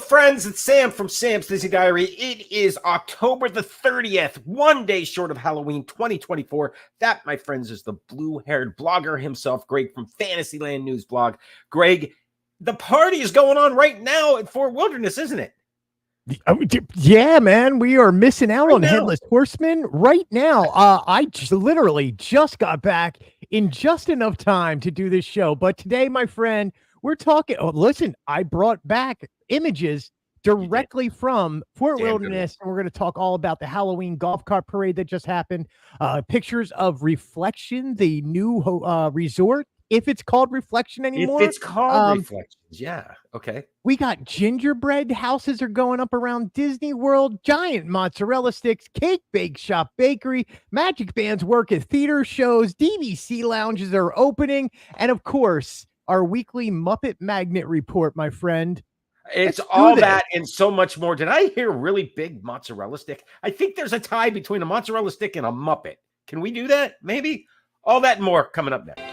friends, it's Sam from Sam's Disney Diary. It is October the 30th, one day short of Halloween 2024. That, my friends, is the blue-haired blogger himself, Greg from Fantasyland News Blog. Greg, the party is going on right now at Fort Wilderness, isn't it? Yeah, man, we are missing out on Headless Horseman right now. I literally just got back in just enough time to do this show. But today, my friend, we're talking. Oh, listen, I brought back images directly from Fort Wilderness, and we're going to talk all about the Halloween golf cart parade that just happened. Pictures of Reflection, the new resort. If it's called Reflection anymore. If it's called Reflections, yeah. Okay. We got gingerbread houses are going up around Disney World, giant mozzarella sticks, cake bake shop bakery, magic bands work at theater shows, DVC lounges are opening, and of course, our weekly Muppet Magnet report, my friend. It's all that and so much more. Did I hear really big mozzarella stick? I think there's a tie between a mozzarella stick and a Muppet. Can we do that? Maybe? All that and more coming up next.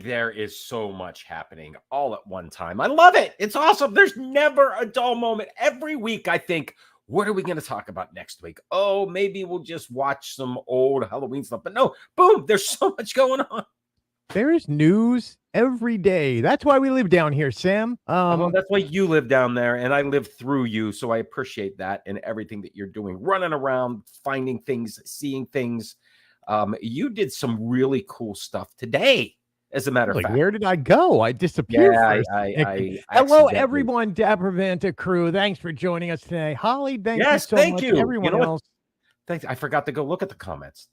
There is so much happening all at one time. I love it. It's awesome. There's never a dull moment. Every week I think, what are we going to talk about next week? Oh, maybe we'll just watch some old Halloween stuff. But no, boom, there's so much going on. There is news every day. That's why we live down here, Sam. Well, that's why you live down there, and I live through you, so I appreciate that and everything that you're doing, running around, finding things, seeing things. You did some really cool stuff today. As a matter of fact, where did I go? I disappeared. I hello, everyone. Dapravanta crew. Thanks for joining us today. Holly, thank you so much. Everyone else. Thanks. I forgot to go look at the comments.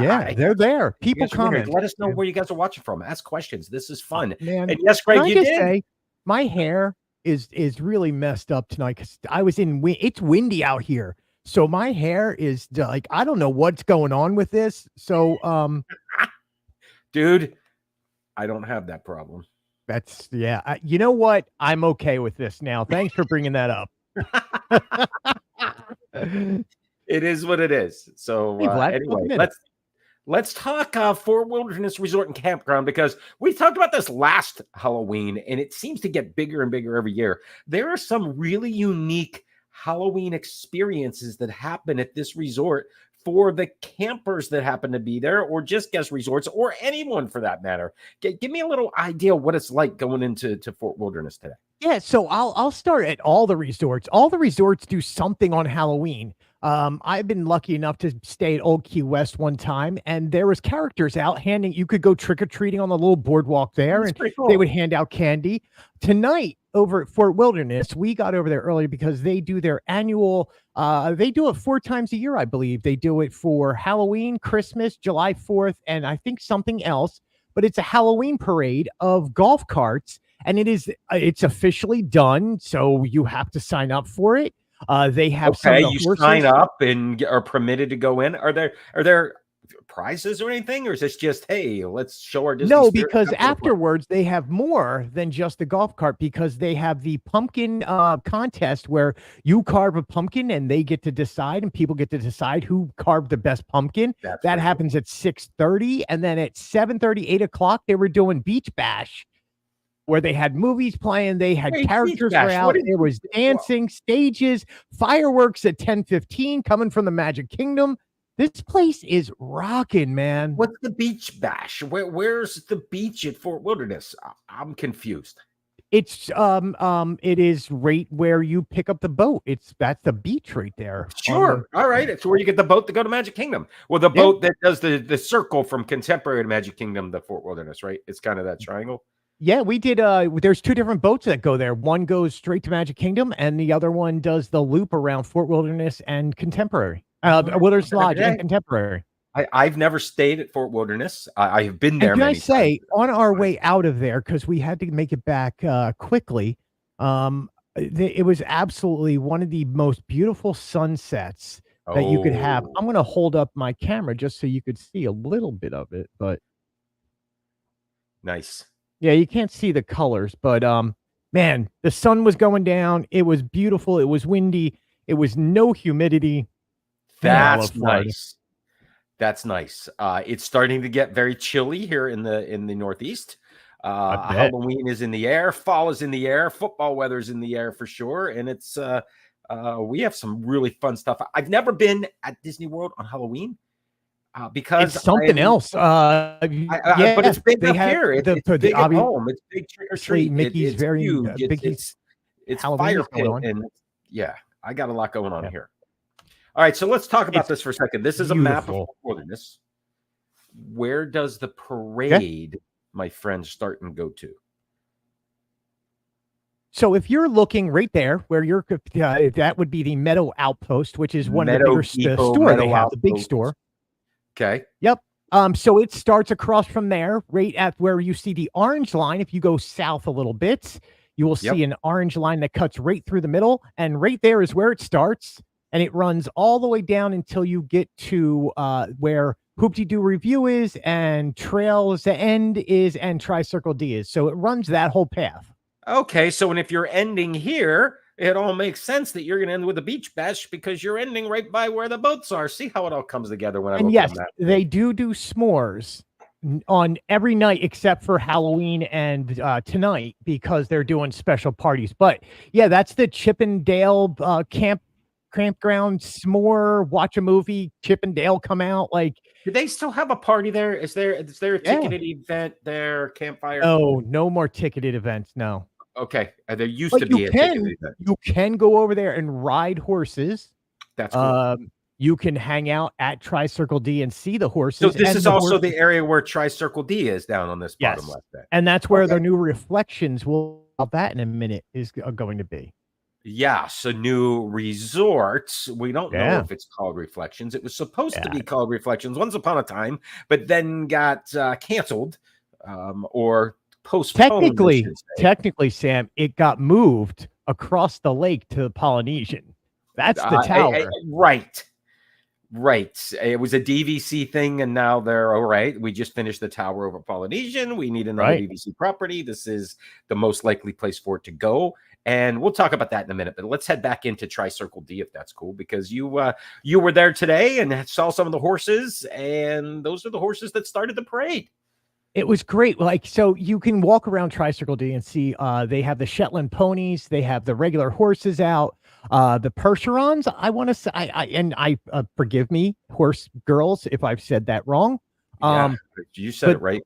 Yeah, they're there. People comment. Let us know where you guys are watching from. Ask questions. This is fun. Man, and yes, Greg, you did. Say, my hair is really messed up tonight because I was in. It's windy out here, so my hair is like I don't know what's going on with this. So, dude. I don't have that problem. That's you know what? I'm okay with this now. Thanks for bringing that up. It is what it is. So anyway, let's talk Fort Wilderness Resort and Campground because we talked about this last Halloween and it seems to get bigger and bigger every year. There are some really unique Halloween experiences that happen at this resort for the campers that happen to be there or just guest resorts or anyone for that matter. Give me a little idea what it's like going into Fort Wilderness today. Yeah, so I'll start at all the resorts. All the resorts do something on Halloween. I've been lucky enough to stay at Old Key West one time, and there was characters out handing. You could go trick or treating on the little boardwalk there, That's and pretty cool. they would hand out candy. Tonight over at Fort Wilderness, we got over there early because they do their annual. They do it 4 times a year, I believe. They do it for Halloween, Christmas, July 4th, and I think something else. But it's a Halloween parade of golf carts, and it's officially done. So you have to sign up for it. They have some of the you horses. sign up and are permitted to go in. Are there prizes or anything, or is this just, hey, let's show our Disney No, spirit? because afterwards they have more than just the golf cart, because they have the pumpkin contest where you carve a pumpkin and they get to decide, and people get to decide who carved the best pumpkin. That happens at 6:30, and then at 7:30, 8 o'clock, they were doing Beach Bash, where they had movies playing, they had characters were out, there was dancing, stages, fireworks at 10:15 coming from the Magic Kingdom. This place is rocking, man. What's the Beach Bash? Where's the beach at Fort Wilderness? I'm confused. It's it is right where you pick up the boat. That's the beach right there. Sure. All right. It's where you get the boat to go to Magic Kingdom. Well, the boat that does the circle from Contemporary to Magic Kingdom to Fort Wilderness, right? It's kind of that triangle. Yeah, we did. There's 2 different boats that go there. One goes straight to Magic Kingdom, and the other one does the loop around Fort Wilderness and Contemporary. Wilderness Lodge and Contemporary. I've never stayed at Fort Wilderness. I have been there. And can I say, on our way out of there, because we had to make it back quickly, it was absolutely one of the most beautiful sunsets that you could have. I'm going to hold up my camera just so you could see a little bit of it, but nice. Yeah, you can't see the colors, but man, the sun was going down. It was beautiful. It was windy. It was no humidity. That's nice. That's nice. It's starting to get very chilly here in the Northeast. Halloween is in the air. Fall is in the air. Football weather is in the air for sure. And it's we have some really fun stuff. I've never been at Disney World on Halloween because it's something else. But it's big up here. It's big at home. It's big trick or treat. Mickey's it's very huge. Big. It's fire pit, and yeah, I got a lot going on here. All right, so let's talk about this for a second. This is a map of Fort Wilderness. Where does the parade, my friends, start and go to? So if you're looking right there, where you're, that would be the Meadow Outpost, which is one of the bigger store they have, the big store. Okay. Yep. So it starts across from there, right at where you see the orange line. If you go south a little bit, you will see an orange line that cuts right through the middle, and right there is where it starts. And it runs all the way down until you get to where Hoop-de-Doo Review is, and Trails End is, and Tri-Circle D is. So it runs that whole path. Okay, so and if you're ending here, it all makes sense that you're going to end with a Beach Bash because you're ending right by where the boats are. See how it all comes together when I look at that. They do s'mores on every night except for Halloween and tonight, because they're doing special parties. But yeah, that's the Chippendale campground s'more, watch a movie, Chippendale come out. Like, do they still have a party there? Is there a ticketed event there? Campfire? Oh, no more ticketed events. No. Okay. There used to be a ticketed event. You can go over there and ride horses. That's cool. You can hang out at Tri-Circle D and see the horses. So this is also the area where Tri-Circle D is, down on this bottom left there. And that's where their new reflections that in a minute is going to be. Yes, a new resort. We don't know if it's called Reflections. It was supposed to be called Reflections once upon a time, but then got canceled or postponed. Technically, Sam, it got moved across the lake to the Polynesian. That's the tower. Right. It was a DVC thing, and now they're all right. We just finished the tower over Polynesian. We need another DVC property. This is the most likely place for it to go. And we'll talk about that in a minute, but let's head back into Tri-Circle D, if that's cool, because you were there today and saw some of the horses, and those are the horses that started the parade. It was great. Like, so you can walk around Tri-Circle D and see they have the Shetland ponies, they have the regular horses out, the Percherons. I want to say, I forgive me, horse girls, if I've said that wrong. You said it right.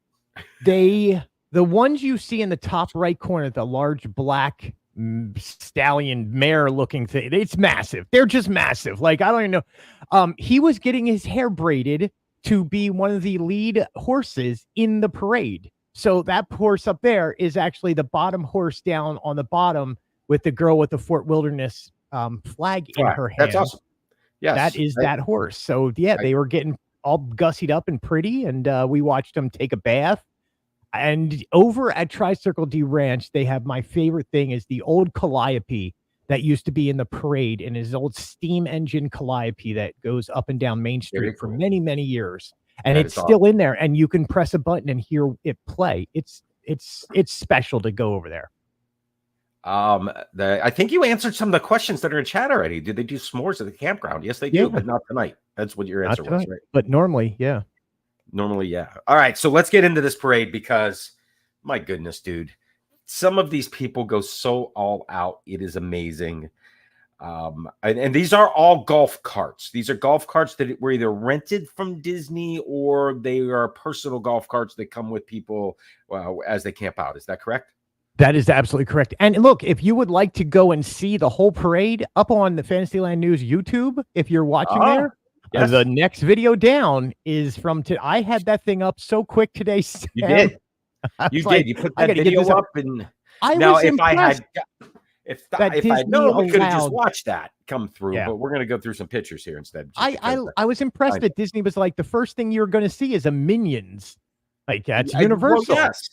The ones you see in the top right corner, the large black stallion mare looking thing. It's massive. They're just massive. Like, I don't even know. He was getting his hair braided to be one of the lead horses in the parade. So that horse up there is actually the bottom horse down on the bottom with the girl with the Fort Wilderness flag in her hand. That's awesome. Yes, that is that horse. So yeah, they were getting all gussied up and pretty, and we watched them take a bath. And over at Tri-Circle D Ranch, they have my favorite thing is the old Calliope that used to be in the parade, and his old steam engine Calliope that goes up and down Main Street for many, many years. And it's still in there, and you can press a button and hear it play. It's special to go over there. I think you answered some of the questions that are in chat already. Did they do s'mores at the campground? Yes, they do, but not tonight. That's what your answer was, right? But normally, yeah. Normally, yeah. All right, so let's get into this parade because, my goodness, dude, some of these people go so all out. It is amazing. And these are all golf carts. These are golf carts that were either rented from Disney or they are personal golf carts that come with people as they camp out. Is that correct? That is absolutely correct. And look, if you would like to go and see the whole parade up on the Fantasyland News YouTube, if you're watching there, yes. The next video down is from I had that thing up so quick today, Sam. You did. You did. You put that video up, and now if I had known, we could have just watched that come through. Yeah. But we're going to go through some pictures here instead. I was impressed that Disney was like, the first thing you're going to see is a Minions. Like, that's Universal. Well, yes.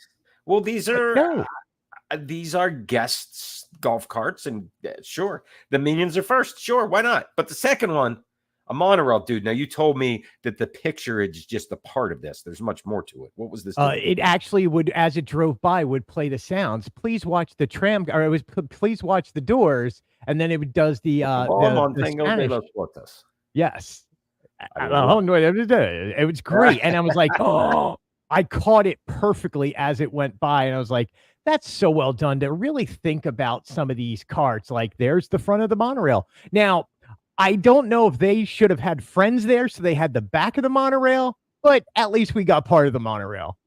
Well, these are guests golf carts, and sure, the Minions are first. Sure, why not? But the second one, a monorail, dude. Now, you told me that the picture is just a part of this. There's much more to it. What was this? It actually would, as it drove by, would play the sounds. Please watch the tram, or it was please watch the doors, and then it does the Spanish. Yes. It was great, and I was like, oh, I caught it perfectly as it went by, and I was like, that's so well done to really think about some of these carts. Like, there's the front of the monorail. Now, I don't know if they should have had friends there, so they had the back of the monorail, but at least we got part of the monorail.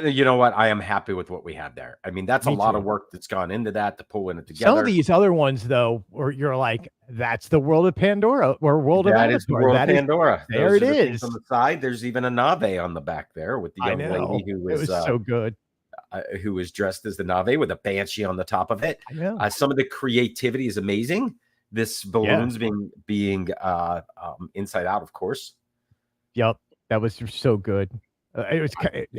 You know what? I am happy with what we had there. I mean, that's a lot of work that's gone into that to pull it together. Some of these other ones, though, where you're like, that's the world of Pandora or world of Avatar. That is the world of Pandora. There it is. On the side, there's even a Nave on the back there with the young lady who was so good. Who was dressed as the Nave with a banshee on the top of it. Some of the creativity is amazing. This balloons being inside out, of course. Yep, that was so good. It was.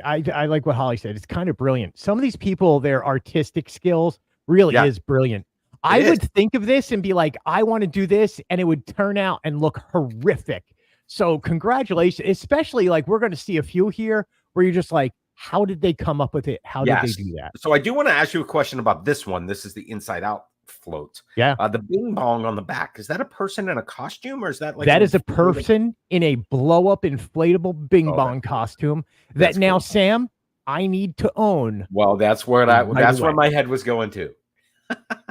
I like what Holly said. It's kind of brilliant. Some of these people, their artistic skills really is brilliant. I would think of this and be like, I want to do this, and it would turn out and look horrific. So congratulations, especially like we're going to see a few here where you're just like, how did they come up with it? How did they do that? So I do want to ask you a question about this one. This is the inside out float. Yeah. The bing bong on the back. Is that a person in a costume, or is that like that is a person in a blow up inflatable bing bong costume that now, cool. Sam, I need to own. Well, that's where where my head was going to.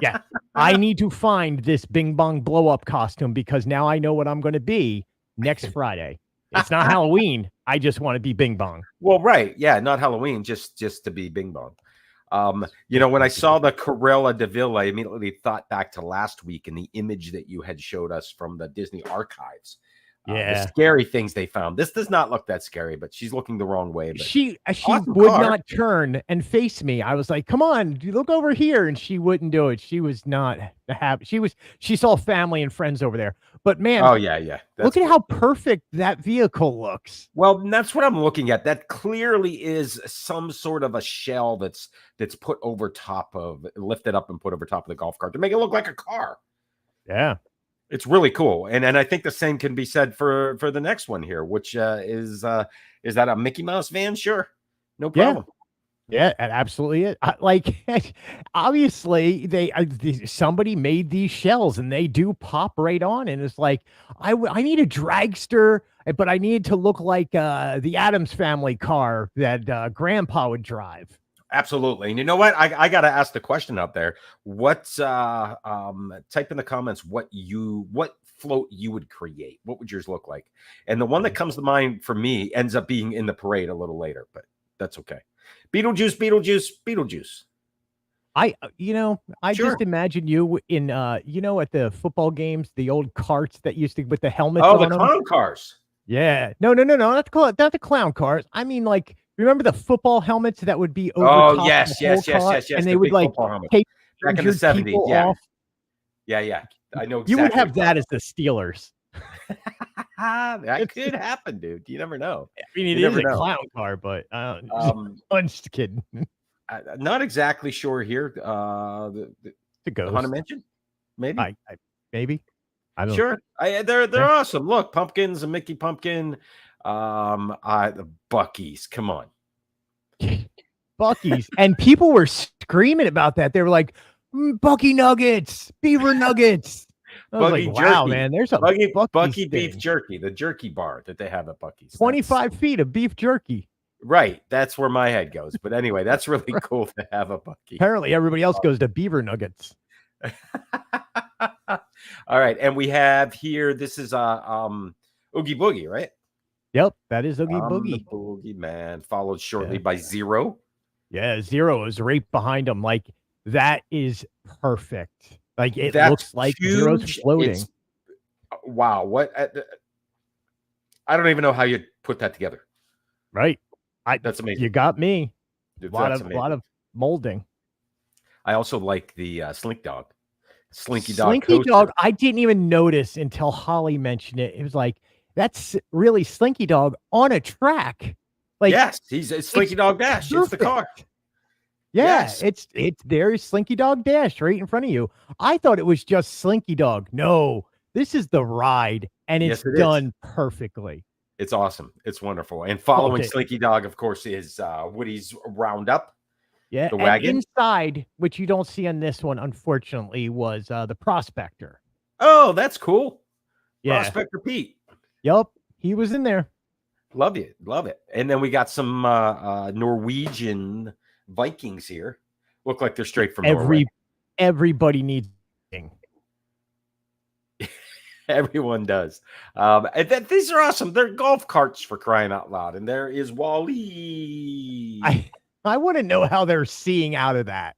Yeah. I need to find this bing bong blow up costume because now I know what I'm going to be next Friday. It's not Halloween. I just want to be Bing Bong. Well, right. Yeah, not Halloween, just to be Bing Bong. When I saw the Cruella de Vil, I immediately thought back to last week and the image that you had showed us from the Disney archives. The scary things they found. This does not look that scary, but she's looking the wrong way. But she would not turn and face me. I was like, come on, look over here. And she wouldn't do it. She was not happy. She saw family and friends over there. But man, look at how perfect that vehicle looks. Well, that's what I'm looking at. That clearly is some sort of a shell that's put over top of, lifted up and put over top of the golf cart to make it look like a car. Yeah. It's really cool. And I think the same can be said for the next one here, which is that a Mickey Mouse van? Sure. No problem. Yeah, it absolutely is. Obviously, somebody made these shells and they do pop right on. And it's like, I need a dragster, but I need to look like the Addams Family car that Grandpa would drive. Absolutely. And you know what? I got to ask the question out there. What type in the comments what float you would create? What would yours look like? And the one that comes to mind for me ends up being in the parade a little later, but that's okay. Beetlejuice. I just imagine you in, at the football games, the old carts that used to with the helmets on them. The clown cars. Yeah. No. Not the clown cars. I mean, like, remember the football helmets that would be over top yes, of the whole car, and they would like take back in the 70s. Yeah. Off. Yeah. I know exactly. You would have that as the Steelers. That could happen, dude. You never know. I mean, it is a clown car, but I'm just kidding. Not exactly sure here. The ghost. Haunted Mansion? Maybe. Maybe. I don't sure. They're awesome. Look, pumpkins, a Mickey pumpkin. The Buc-ee's. Come on. Buc-ee's. And people were screaming about that. They were like, Bucky nuggets, beaver nuggets. I was like, wow, man, there's a Bucky beef jerky, the jerky bar that they have at Buc-ee's. 25 feet of beef jerky. Right. That's where my head goes. But anyway, that's really cool to have a Buc-ee. Apparently everybody else goes to beaver nuggets. All right. And we have here, this is Oogie Boogie, right? Yep. That is Oogie Boogie. The Boogie Man, followed shortly by Zero. Yeah. Zero is right behind him. Like, that is perfect. Like, it looks like huge. Zero's floating. Wow. What? I don't even know how you put that together. Right. That's amazing. You got me. Dude, a lot of molding. I also like the Slinky Dog. Slinky Dog. I didn't even notice until Holly mentioned it. It was like, that's really Slinky Dog on a track. Like, yes, he's a Slinky Dog Dash. Perfect. It's the car. Yeah, it's there's Slinky Dog Dash right in front of you. I thought it was just Slinky Dog. No, this is the ride, and it's done perfectly. It's awesome. It's wonderful. And following Slinky Dog, of course, is Woody's Roundup. Yeah, the wagon. Inside, which you don't see on this one, unfortunately, was the Prospector. Oh, that's cool. Yeah. Prospector Pete. Yup, he was in there. Love it. And then we got some Norwegian Vikings here. Look like they're straight from Norway. Everybody needs Everyone does. And these are awesome. They're golf carts, for crying out loud. And there is Wally. I want to know how they're seeing out of that.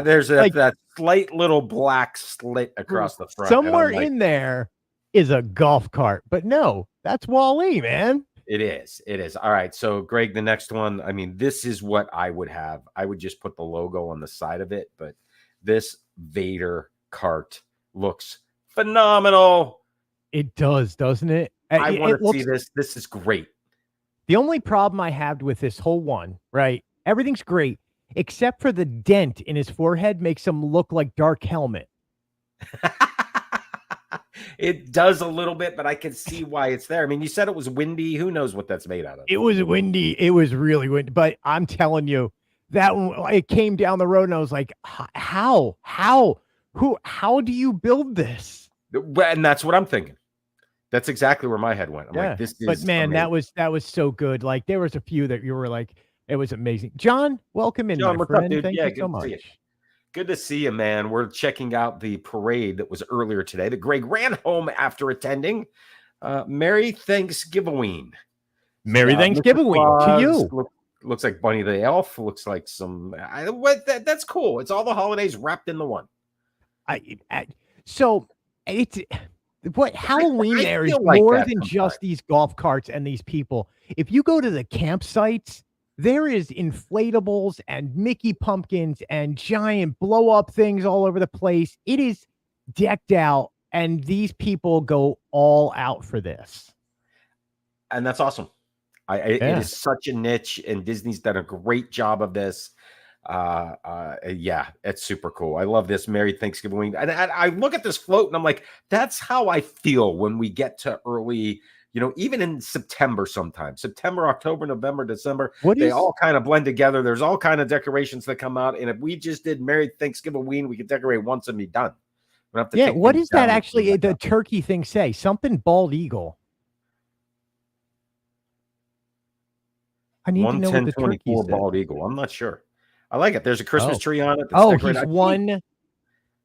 There's that slight little black slit across the front. Somewhere in there is a golf cart, but no, that's Wally, man. It is. All right. So, Greg, the next one, I mean, this is what I would have. I would just put the logo on the side of it, but this Vader cart looks phenomenal. It does, doesn't it? I want to see this. This is great. The only problem I have with this whole one, right? Everything's great, except for the dent in his forehead makes him look like Dark Helmet. It does a little bit, but I can see why it's there. I mean, you said it was windy. Who knows what that's made out of? It was windy. It was really windy. But I'm telling you, that one, it came down the road, and I was like, how do you build this? And that's what I'm thinking. That's exactly where my head went. I'm like, this is But man, amazing. that was so good. Like, there was a few that you were like, it was amazing. John, welcome in, John, my what's friend. up, dude? Thank you so much. Good to see you, man. We're checking out the parade that was earlier today. That Greg ran home after attending. Merry Thanksgiving. Merry Thanksgiving to you. Looks like Bunny the Elf. Looks like some. That's cool. It's all the holidays wrapped into one. So it's what Halloween there is like more than just these golf carts and these people. If you go to the campsites, there is inflatables and Mickey pumpkins and giant blow up things all over the place. It is decked out, and these people go all out for this. And that's awesome. It is such a niche, and Disney's done a great job of this. Yeah, it's super cool. I love this Merry Thanksgiving. And I look at this float and I'm like, that's how I feel when we get to early, even in September sometimes. September, October, November, December, they all kind of blend together. There's all kind of decorations that come out. And if we just did Merry Thanksgiving, we could decorate once and be done. What does that actually, the turkey thing say? Something bald eagle. I need to know what the turkey is. Bald eagle. I'm not sure. I like it. There's a Christmas tree on it. He's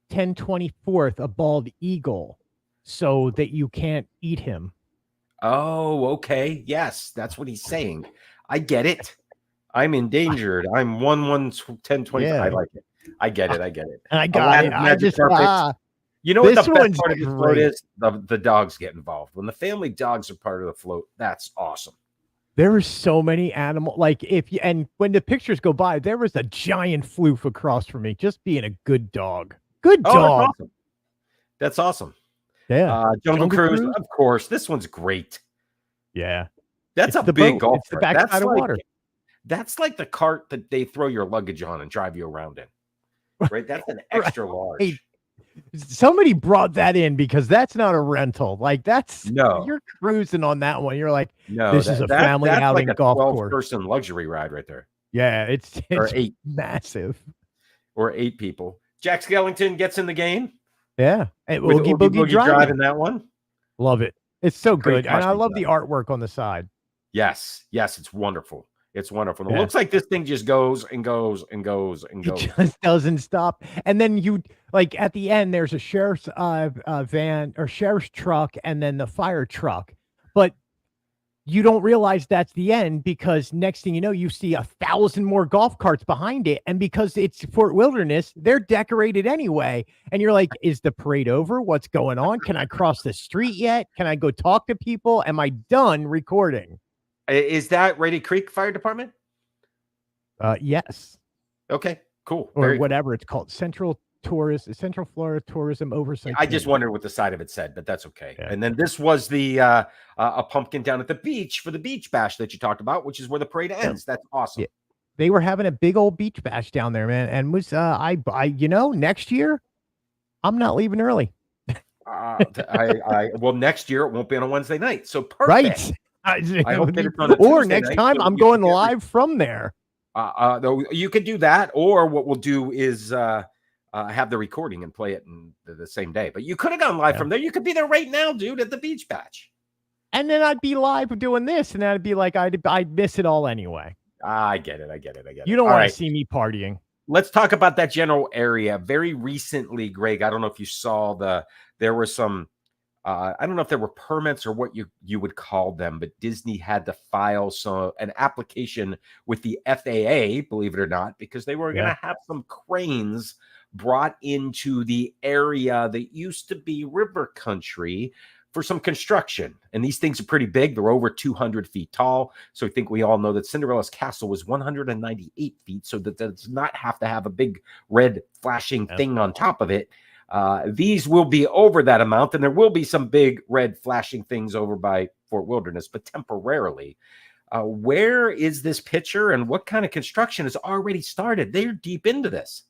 1/10/24th, a bald eagle, so that you can't eat him. Oh, okay. Yes, that's what he's saying. I get it. I'm endangered. I'm 1/10/24. I like it. I get it. And I got it. I just you know what the best part of the float is? The dogs get involved. When the family dogs are part of the float, that's awesome. There were so many animals. Like and when the pictures go by, there was a giant floof across from me, just being a good dog. Good dog. That's awesome. Yeah. Jungle Cruise, of course. This one's great. Yeah. That's a big golf cart. The backside of water. That's like the cart that they throw your luggage on and drive you around in. Right? That's an extra large. Hey, somebody brought that in because that's not a rental. Like you're cruising on that one. You're like, this is a family outing like golf course. 12-person luxury ride right there. Yeah, it's massive. Or 8 people. Jack Skellington gets in the game. Yeah. Oogie Boogie driving that one. Love it. It's so good. And I love the artwork on the side. Yes, it's wonderful. It's wonderful. It looks like this thing just goes and goes and goes and goes. It just doesn't stop. And then you like at the end, there's a sheriff's van or sheriff's truck and then the fire truck. But you don't realize that's the end because next thing you know, you see 1,000 more golf carts behind it. And because it's Fort Wilderness, they're decorated anyway. And you're like, is the parade over? What's going on? Can I cross the street yet? Can I go talk to people? Am I done recording? Is that Rady Creek Fire Department? Yes. Okay, cool. Or whatever it's called. Central Florida Tourism Oversight. I just wondered what the side of it said, but that's okay. Yeah. And then this was the a pumpkin down at the beach for the beach bash that you talked about, which is where the parade ends. That's awesome. Yeah. They were having a big old beach bash down there, man. And was next year, I'm not leaving early. Well, next year it won't be on a Wednesday night. So perfect. Right. I hope that it's on a Tuesday next night, time, so I'm going live from there. You could do that, or what we'll do is have the recording and play it in the same day. But you could have gone live from there. You could be there right now, dude, at the beach patch. And then I'd be live doing this, and I'd be like, I'd miss it all anyway. I get it. You don't want to see me partying. Let's talk about that general area. Very recently, Greg, I don't know if you saw there were some. I don't know if there were permits or what you would call them, but Disney had to file an application with the FAA, believe it or not, because they were going to have some cranes brought into the area that used to be river country for some construction. And these things are pretty big. They're over 200 feet tall. So I think we all know that Cinderella's castle was 198 feet. So that does not have to have a big red flashing thing on top of it. These will be over that amount, and there will be some big red flashing things over by Fort Wilderness, but temporarily. Where is this picture, and what kind of construction has already started? They're deep into this.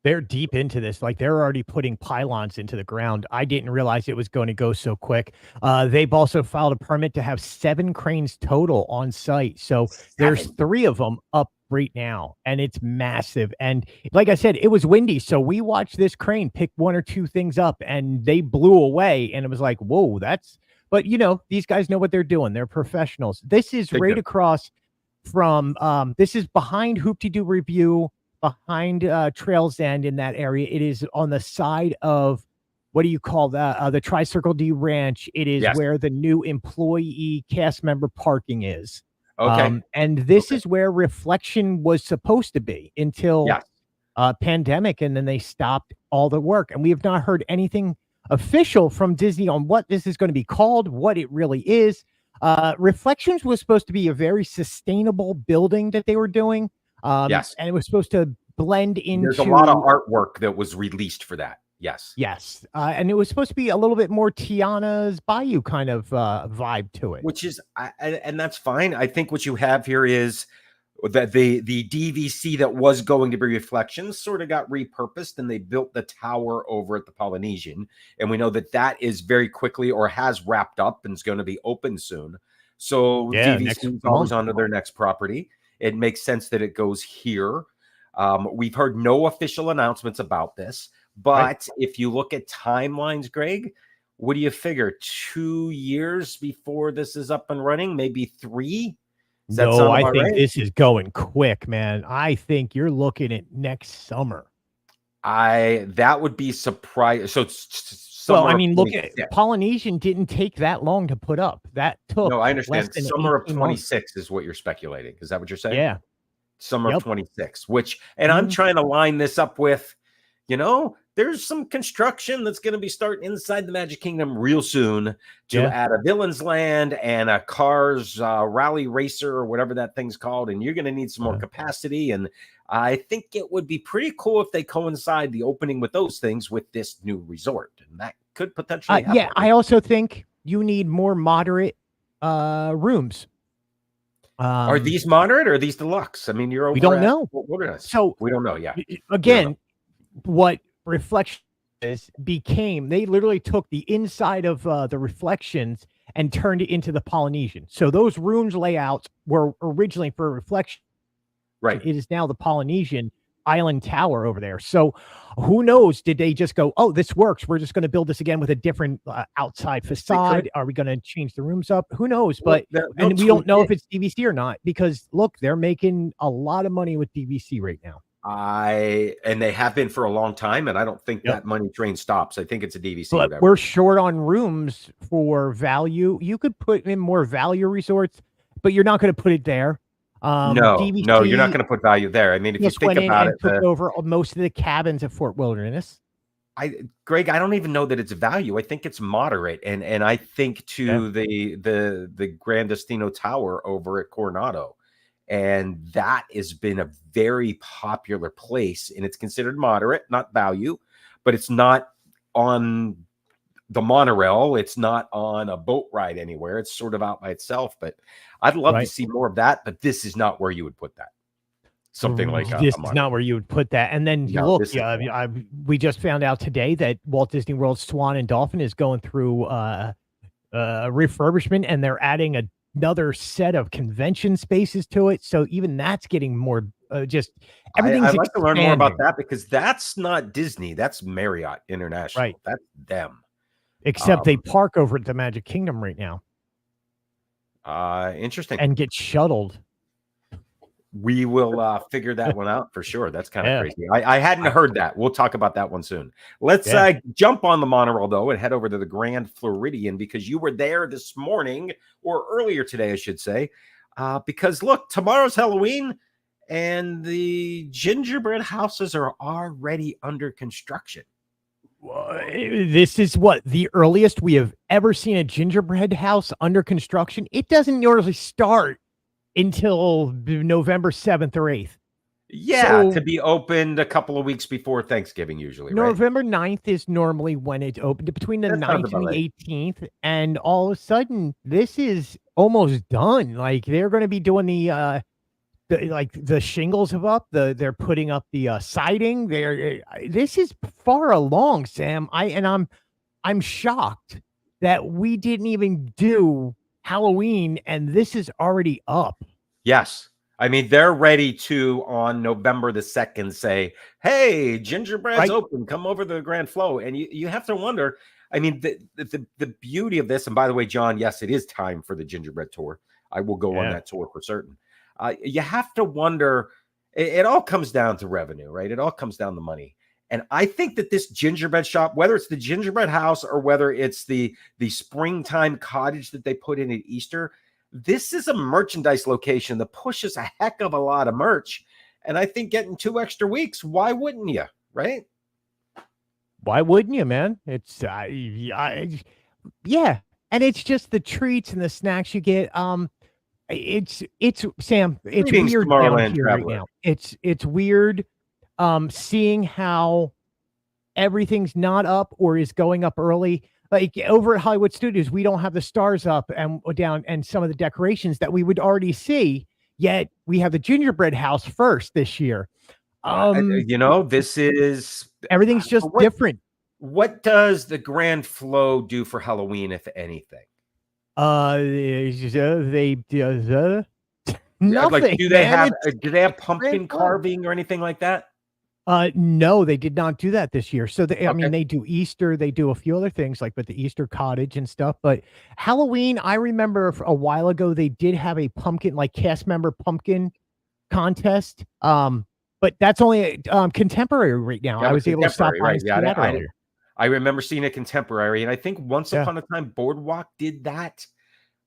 They're deep into this. Like, they're already putting pylons into the ground. I didn't realize it was going to go so quick. They've also filed a permit to have 7 cranes total on site. So there's 3 of them up right now, and it's massive. And like I said, it was windy, so we watched this crane pick 1 or 2 things up, and they blew away. And it was like, whoa, but these guys know what they're doing. They're professionals. This is right across from this is behind Hoop-Dee-Doo Review, behind Trails End in that area. It is on the side of, what do you call that? The Tri-Circle D Ranch. It is where the new employee cast member parking is. Okay. And this is where Reflection was supposed to be until pandemic, and then they stopped all the work. And we have not heard anything official from Disney on what this is going to be called, what it really is. Reflections was supposed to be a very sustainable building that they were doing. And it was supposed to blend into. There's a lot of artwork that was released for that. Yes. And it was supposed to be a little bit more Tiana's Bayou kind of vibe to it. Which is, and that's fine. I think what you have here is that the DVC that was going to be Reflections sort of got repurposed, and they built the tower over at the Polynesian. And we know that is very quickly, or has wrapped up, and is going to be open soon. So DVC goes on to their next property. It makes sense that it goes here. We've heard no official announcements about this. But if you look at timelines, Greg, what do you figure? 2 years before this is up and running? Maybe 3? No, I think this is going quick, man. I think you're looking at next summer. That would be surprising. So well, I mean, look at Polynesian didn't take that long to put up. That took I understand. Summer of 26 is what you're speculating. Is that what you're saying? Yeah. summer of 26, which, and I'm trying to line this up with, there's some construction that's going to be starting inside the Magic Kingdom real soon to add a Villain's Land and a Cars Rally Racer or whatever that thing's called. And you're going to need some more capacity. And I think it would be pretty cool if they coincide the opening with those things with this new resort. And that could potentially happen. Yeah, I also think you need more moderate rooms. Are these moderate or are these deluxe? I mean, you're over. We don't know. So we don't know. Yeah. Again, what Reflections became, they literally took the inside of the Reflections and turned it into the Polynesian. So those rooms layouts were originally for Reflection. Right. It is now the Polynesian Island Tower over there. So who knows? Did they just go, oh, this works, we're just going to build this again with a different outside facade? Are we going to change the rooms up? Who knows? But and we don't know if it's DVC or not, because look, they're making a lot of money with DVC right now. And they have been for a long time, and I don't think that money train stops. I think it's a DVC. But we're short on rooms for value. You could put in more value resorts, but you're not going to put it there. No, you're not going to put value there. I mean, if you think about it, took over most of the cabins at Fort Wilderness. Greg, I don't even know that it's value. I think it's moderate, and I think the Grand Destino Tower over at Coronado. And that has been a very popular place, and it's considered moderate, not value, but it's not on the monorail. It's not on a boat ride anywhere. It's sort of out by itself, but I'd love to see more of that, but this is not where you would put that. Something like this is not where you would put that. And then we just found out today that Walt Disney World Swan and Dolphin is going through refurbishment, and they're adding another set of convention spaces to it. So even that's getting more everything's I'd like to learn more about that, because that's not Disney. That's Marriott International. Right. That's them. Except they park over at the Magic Kingdom right now. Interesting. And get shuttled. We will figure that one out for sure. That's kind of crazy. I hadn't heard that. We'll talk about that one soon. Let's jump on the monorail, though, and head over to the Grand Floridian, because you were there this morning, or earlier today, I should say, because, look, tomorrow's Halloween, and the gingerbread houses are already under construction. This is the earliest we have ever seen a gingerbread house under construction. It doesn't normally start until November 7th or 8th. Yeah, to be opened a couple of weeks before Thanksgiving, usually. November 9th is normally when it's opened, between the 9th and the 18th. And all of a sudden, this is almost done. Like, they're going to be doing the shingles have up. They're putting up the siding. This is far along, Sam. I'm shocked that we didn't even do Halloween, and this is already up. Yes. I mean, they're ready to, on November the 2nd, say, hey, gingerbread's open. Come over to the Grand Flow. And you have to wonder, I mean, the beauty of this, and by the way, John, yes, it is time for the gingerbread tour. I will go on that tour for certain. You have to wonder, it all comes down to revenue, right? It all comes down to money. And I think that this gingerbread shop, whether it's the gingerbread house or whether it's the springtime cottage that they put in at Easter, this is a merchandise location that pushes a heck of a lot of merch. And I think getting 2 extra weeks, why wouldn't you? Right? Why wouldn't you, man? It's and it's just the treats and the snacks you get. It's Sam. It's weird down here right now. It's weird. Seeing how everything's not up or is going up early. Like over at Hollywood Studios, we don't have the stars up and down and some of the decorations that we would already see. Yet we have the gingerbread house first this year. This is everything's just different. What does the Grand Flow do for Halloween, if anything? They nothing. Like, do they have pumpkin carving or anything like that? No, they did not do that this year. So I mean, they do Easter, they do a few other things like with the Easter cottage and stuff. But Halloween, I remember a while ago they did have a pumpkin, like cast member pumpkin contest. But that's only contemporary right now. I was able to stop by and see that earlier. I remember seeing a contemporary, and I think once upon a time Boardwalk did that.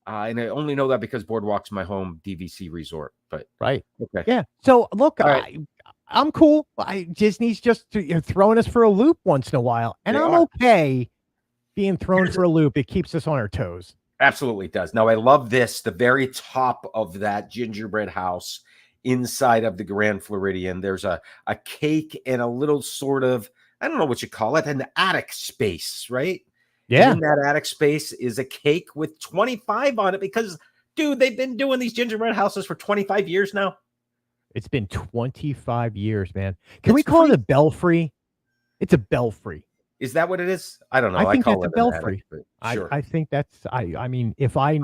And I only know that because Boardwalk's my home DVC resort. But right. Okay. Yeah. So look, right. I'm cool. Disney's just throwing us for a loop once in a while, and I'm okay being thrown for a loop. It keeps us on our toes. Absolutely does. Now, I love this. The very top of that gingerbread house inside of the Grand Floridian, there's a cake and a little sort of, I don't know what you call it, an attic space, right? Yeah. And in that attic space is a cake with 25 on it because, dude, they've been doing these gingerbread houses for 25 years now. It's been 25 years, man. Can we call it a belfry? It's a belfry. Is that what it is? I don't know. I think call that's it a belfry. Sure. I think that's, I mean, if I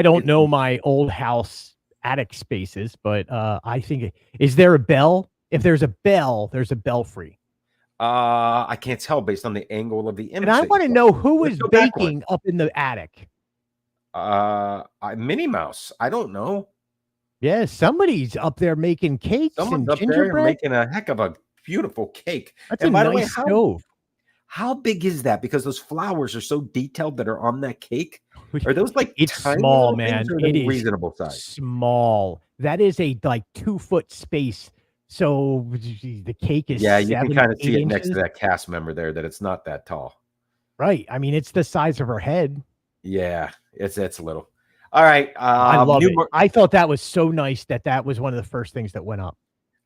don't know my old house attic spaces, but I think, is there a bell? If there's a bell, there's a belfry. I can't tell based on the angle of the image. And I want to know who is baking up in the attic. Minnie Mouse. I don't know. Yeah, somebody's up there making cakes. Someone's and up there making a heck of a beautiful cake. That's a nice stove. How big is that? Because those flowers are so detailed that are on that cake. Are those like it's small, man? It is reasonable size. Small. That is a like 2-foot space. So the cake is you can kind of see it inches. next to that cast member there that it's not that tall. Right. I mean, it's the size of her head. Yeah, it's little. All right. I love it. I thought that was so nice that was one of the first things that went up.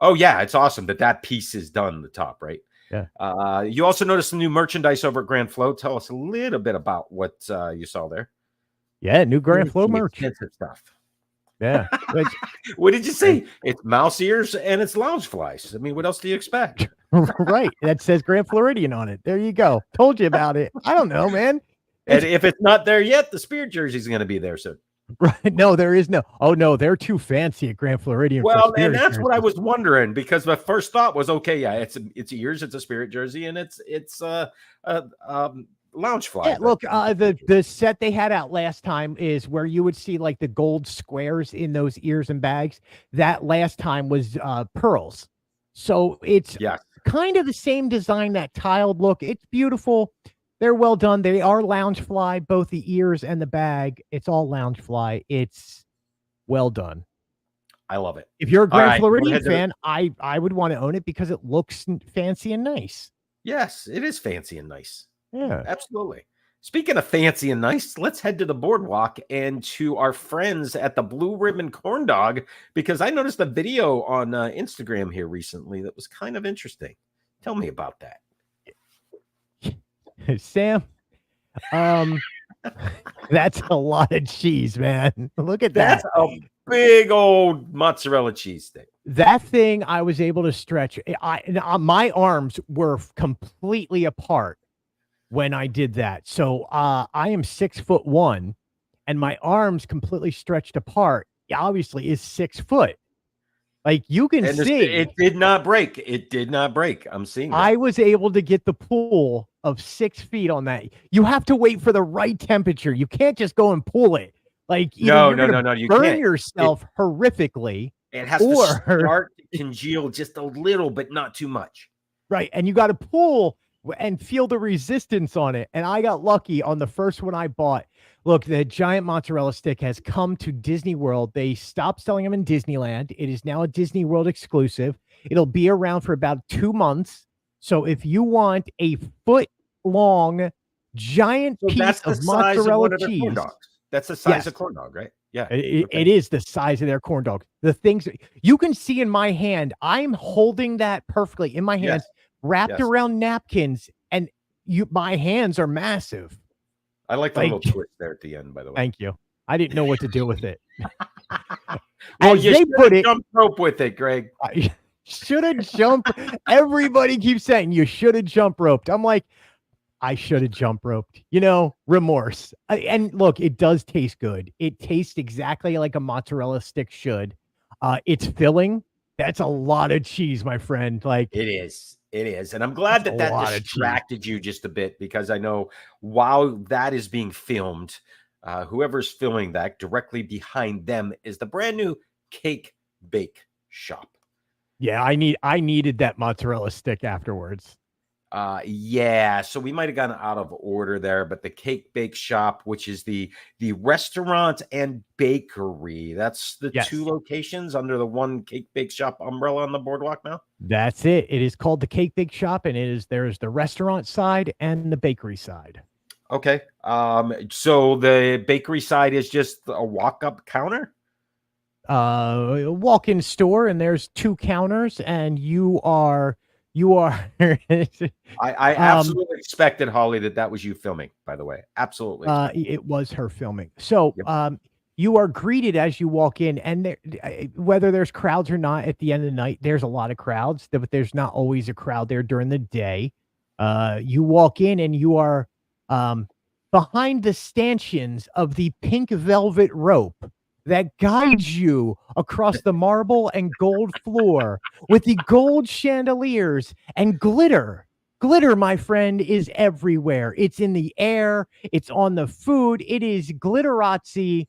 Oh, yeah. It's awesome that piece is done, the top, right? Yeah. You also noticed some new merchandise over at Grand Flo. Tell us a little bit about what you saw there. Yeah, new Grand Flo merch. Expensive stuff. Yeah. What did you say? It's mouse ears and it's lounge flies. I mean, what else do you expect? Right. That says Grand Floridian on it. There you go. Told you about it. I don't know, man. And if it's not there yet, the Spirit jersey is going to be there soon. Right. No, there is no. Oh, no, they're too fancy at Grand Floridian. Well, and that's what I was wondering because my first thought was, okay, yeah, it's ears, it's a Spirit jersey, and it's lounge fly. Yeah, look, the set they had out last time is where you would see like the gold squares in those ears and bags. That last time was pearls. So it's kind of the same design, that tiled look. It's beautiful. They're well done. They are lounge fly, both the ears and the bag. It's all lounge fly. It's well done. I love it. If you're a Grand Floridian fan, I would want to own it because it looks fancy and nice. Yes, it is fancy and nice. Yeah, absolutely. Speaking of fancy and nice, let's head to the boardwalk and to our friends at the Blue Ribbon Corn Dog, because I noticed a video on Instagram here recently that was kind of interesting. Tell me about that. Sam, that's a lot of cheese, man. Look at that. That's a big old mozzarella cheese stick. That thing I was able to stretch. My arms were completely apart when I did that. So I am 6'1", and my arms completely stretched apart. Obviously, is 6 foot. Like you can see, it did not break. It did not break. I'm seeing that. I was able to get the pull of 6 feet on that. You have to wait for the right temperature. You can't just go and pull it. Like no, you burn can't. yourself horrifically. It has to start to congeal just a little, but not too much. Right, and you got to pull and feel the resistance on it. And I got lucky on the first one I bought. Look, the giant mozzarella stick has come to Disney World. They stopped selling them in Disneyland. It is now a Disney World exclusive. It'll be around for about 2 months. So if you want a foot-long giant piece of mozzarella cheese. That's the size of corn dog, right? Yeah. It is the size of their corn dog. The things you can see in my hand, I'm holding that perfectly in my hands, wrapped around napkins, and my hands are massive. I like the little twist there at the end, by the way. Thank you. I didn't know what to do with it. Well, you should jump rope with it, Greg. Should have jumped. Everybody keeps saying you should have jump roped. I'm like, I should have jump roped. Remorse. And look, it does taste good. It tastes exactly like a mozzarella stick should. It's filling. That's a lot of cheese, my friend. Like it is. It is. And I'm glad that distracted you just a bit, because I know while that is being filmed, whoever's filming that, directly behind them is the brand new Cake Bake Shop. Yeah, I needed that mozzarella stick afterwards. Yeah, so we might have gone out of order there, but the Cake Bake Shop, which is the restaurant and bakery, that's the two locations under the one Cake Bake Shop umbrella on the boardwalk now. That's it. It is called the Cake Bake Shop, and there's the restaurant side and the bakery side. Okay. So the bakery side is just a walk-up counter? Walk-in store, and there's 2 counters, and you are I absolutely expected, Holly, that was you filming, by the way. Absolutely. It was her filming. So you are greeted as you walk in, and whether there's crowds or not at the end of the night, there's a lot of crowds, but there's not always a crowd there during the day. You walk in and you are behind the stanchions of the pink velvet rope that guides you across the marble and gold floor with the gold chandeliers and glitter. Glitter, my friend, is everywhere. It's in the air. It's on the food. It is glitterazzi.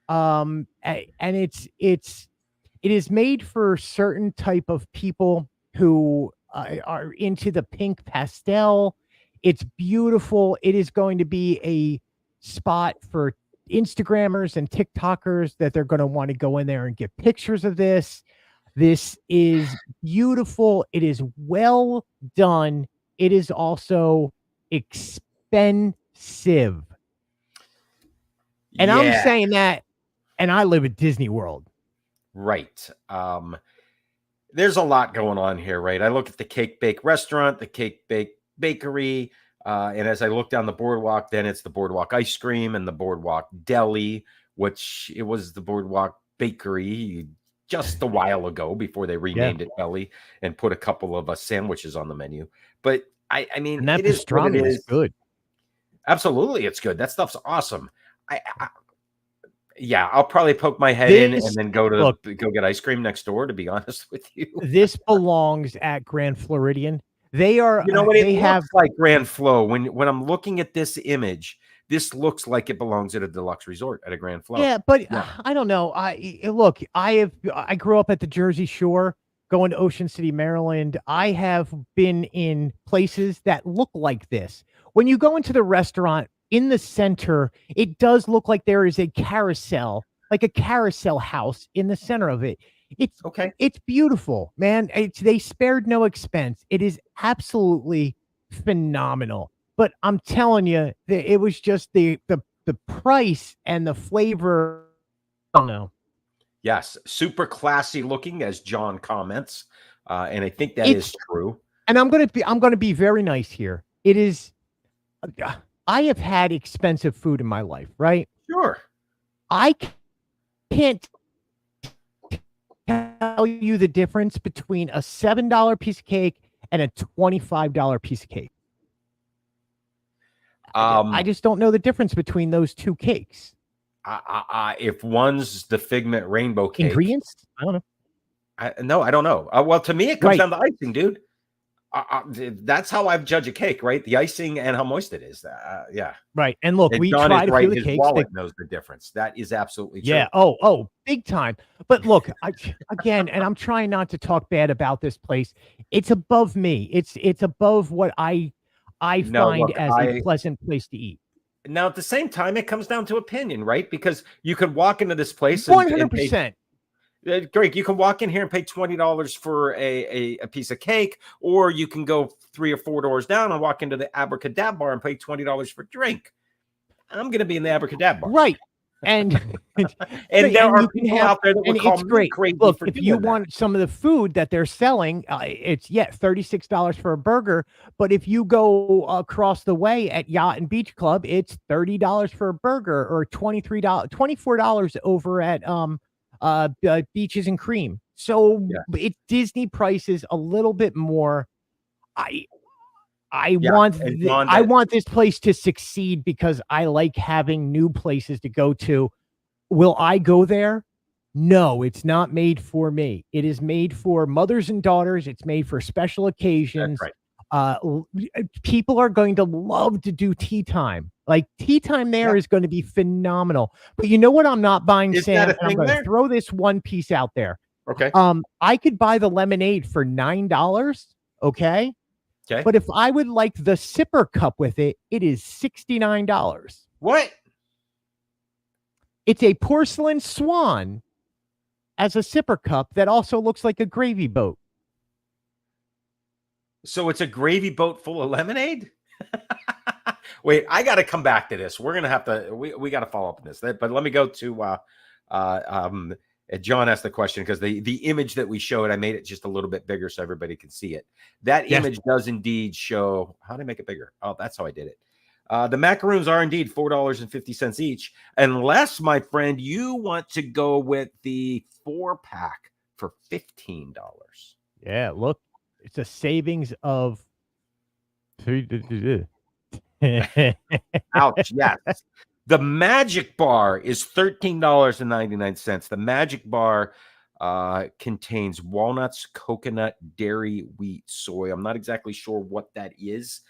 And it is made for certain type of people who are into the pink pastel. It's beautiful. It is going to be a spot for Instagrammers and TikTokers that they're going to want to go in there and get pictures of this. This is beautiful. It is well done. It is also expensive. And I'm saying that, and I live at Disney World. Right. There's a lot going on here, right? I look at the Cake Bake restaurant, the Cake Bake bakery, and as I look down the boardwalk, then it's the Boardwalk ice cream and the Boardwalk deli, which it was the Boardwalk bakery just a while ago before they renamed it deli and put a couple of sandwiches on the menu. But I mean, and that pastrami is good. Absolutely, it's good. That stuff's awesome. I'll probably poke my head in and then go get ice cream next door, to be honest with you. This belongs at Grand Floridian. They are, you know what, it looks like Grand Flo. When I'm looking at this image, this looks like it belongs at a deluxe resort at a Grand Flo. Yeah, but I don't know. I grew up at the Jersey Shore, going to Ocean City, Maryland. I have been in places that look like this. When you go into the restaurant in the center, it does look like there is a carousel, like a carousel house in the center of it. It's okay. It's beautiful, man. They spared no expense. It is absolutely phenomenal. But I'm telling you, it was just the price and the flavor. I don't know. Yes, super classy looking, as John comments, and I think that is true. And I'm gonna be very nice here. It is. I have had expensive food in my life, right? Sure. I can't tell you the difference between a $7 piece of cake and a $25 piece of cake. I just don't know the difference between those two cakes. If one's the Figment rainbow cake, ingredients, I don't know. I don't know. Well, to me, it comes down to icing, dude. That's how I judge a cake, right? The icing and how moist it is. Yeah. Right. And look, we try to feel the cakes. Wallet knows the difference. That is absolutely true. Yeah. Oh, big time. But look, again, and I'm trying not to talk bad about this place. It's above me. It's above what I find as a pleasant place to eat. Now, at the same time, it comes down to opinion, right? Because you could walk into this place 100%. Greg, you can walk in here and pay $20 for a piece of cake, or you can go 3 or 4 doors down and walk into the Abracadabra bar and pay $20 for a drink. I'm going to be in the Abracadabra bar. Right. And there are people out there that will call me crazy. Look, if you want some of the food that they're selling, it's $36 for a burger. But if you go across the way at Yacht and Beach Club, it's $30 for a burger, or $24 over at Beaches and Cream. So it's Disney prices a little bit more. I want this place to succeed because I like having new places to go to. Will I go there? No, it's not made for me. It is made for mothers and daughters. It's made for special occasions. That's right. People are going to love to do tea time. Like, tea time there is going to be phenomenal. But you know what I'm not buying, Sam? I'm going to throw this one piece out there. Okay. I could buy the lemonade for $9. Okay. Okay. But if I would like the sipper cup with it, it is $69. What? It's a porcelain swan as a sipper cup that also looks like a gravy boat. So it's a gravy boat full of lemonade? Wait, I got to come back to this. We're going to have to, we got to follow up on this. But let me go to, John asked the question because the image that we showed, I made it just a little bit bigger so everybody can see it. That image does indeed show, how did I make it bigger? Oh, that's how I did it. The macaroons are indeed $4.50 each, unless, my friend, you want to go with the 4-pack for $15. Yeah, look, it's a savings of ouch, yes. The Magic Bar is $13.99. The Magic Bar contains walnuts, coconut, dairy, wheat, soy. I'm not exactly sure what that is.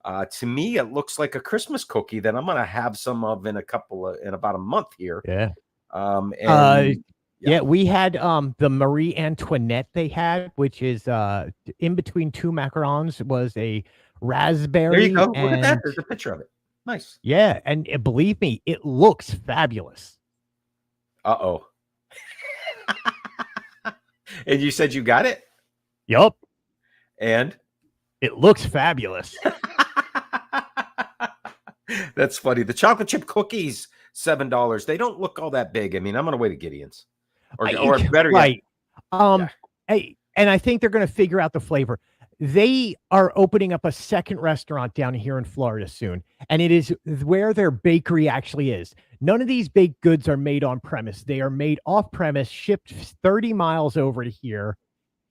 To me, it looks like a Christmas cookie that I'm going to have some of in about a month here. Yeah. Yeah, we had the Marie Antoinette they had, which is in between two macarons, was a raspberry. There you go. Look at that. There's a picture of it. Nice. Yeah, and believe me, it looks fabulous. Uh-oh. And you said you got it? Yup. And? It looks fabulous. That's funny. The chocolate chip cookies, $7. They don't look all that big. I mean, I'm on the way to Gideon's. Or better right. Yet. And I think they're going to figure out the flavor. They are opening up a second restaurant down here in Florida soon, and it is where their bakery actually is. None of these baked goods are made on premise. They are made off premise, shipped 30 miles over to here,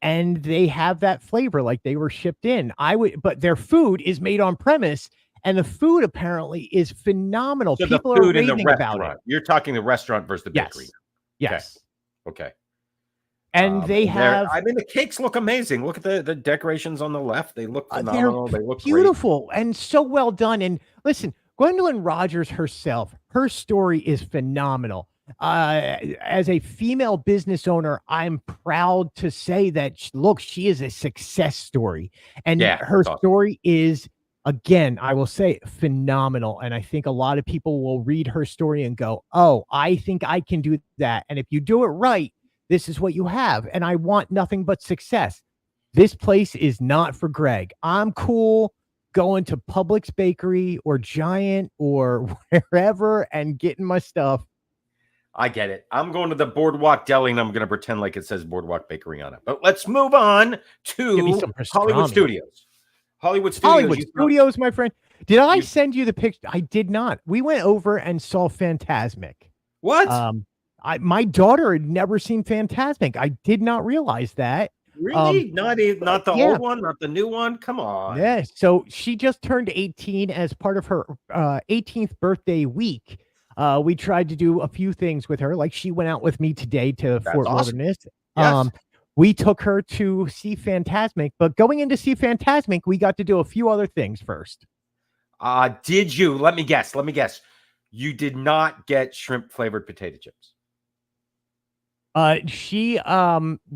and they have that flavor like they were shipped in. But their food is made on premise, and the food apparently is phenomenal. So people the food are in the raving restaurant. about it. You're talking the restaurant versus the bakery. Yes. Okay. And they have. I mean, the cakes look amazing. Look at the decorations on the left. They look phenomenal. They look beautiful great. And so well done. And listen, Gwendolyn Rogers herself, her story is phenomenal. As a female business owner, I'm proud to say that, she is a success story. And her story is, again, I will say, phenomenal. And I think a lot of people will read her story and go, oh, I think I can do that. And if you do it right, this is what you have. And I want nothing but success. This place is not for Greg. I'm cool going to Publix Bakery or Giant or wherever and getting my stuff. I get it. I'm going to the Boardwalk Deli and I'm going to pretend like it says Boardwalk Bakery on it. But let's move on to Hollywood Studios. Hollywood Studios, my friend. Did I send you the picture? I did not. We went over and saw Fantasmic. What? My daughter had never seen Fantasmic. I did not realize that. Really? Not the old one, not the new one? Come on. Yeah. So she just turned 18 as part of her 18th birthday week. We tried to do a few things with her. Like, she went out with me today to Fort Wilderness. Yes. We took her to see Fantasmic, but going in to see Fantasmic, we got to do a few other things first. Did you? Let me guess. You did not get shrimp flavored potato chips. She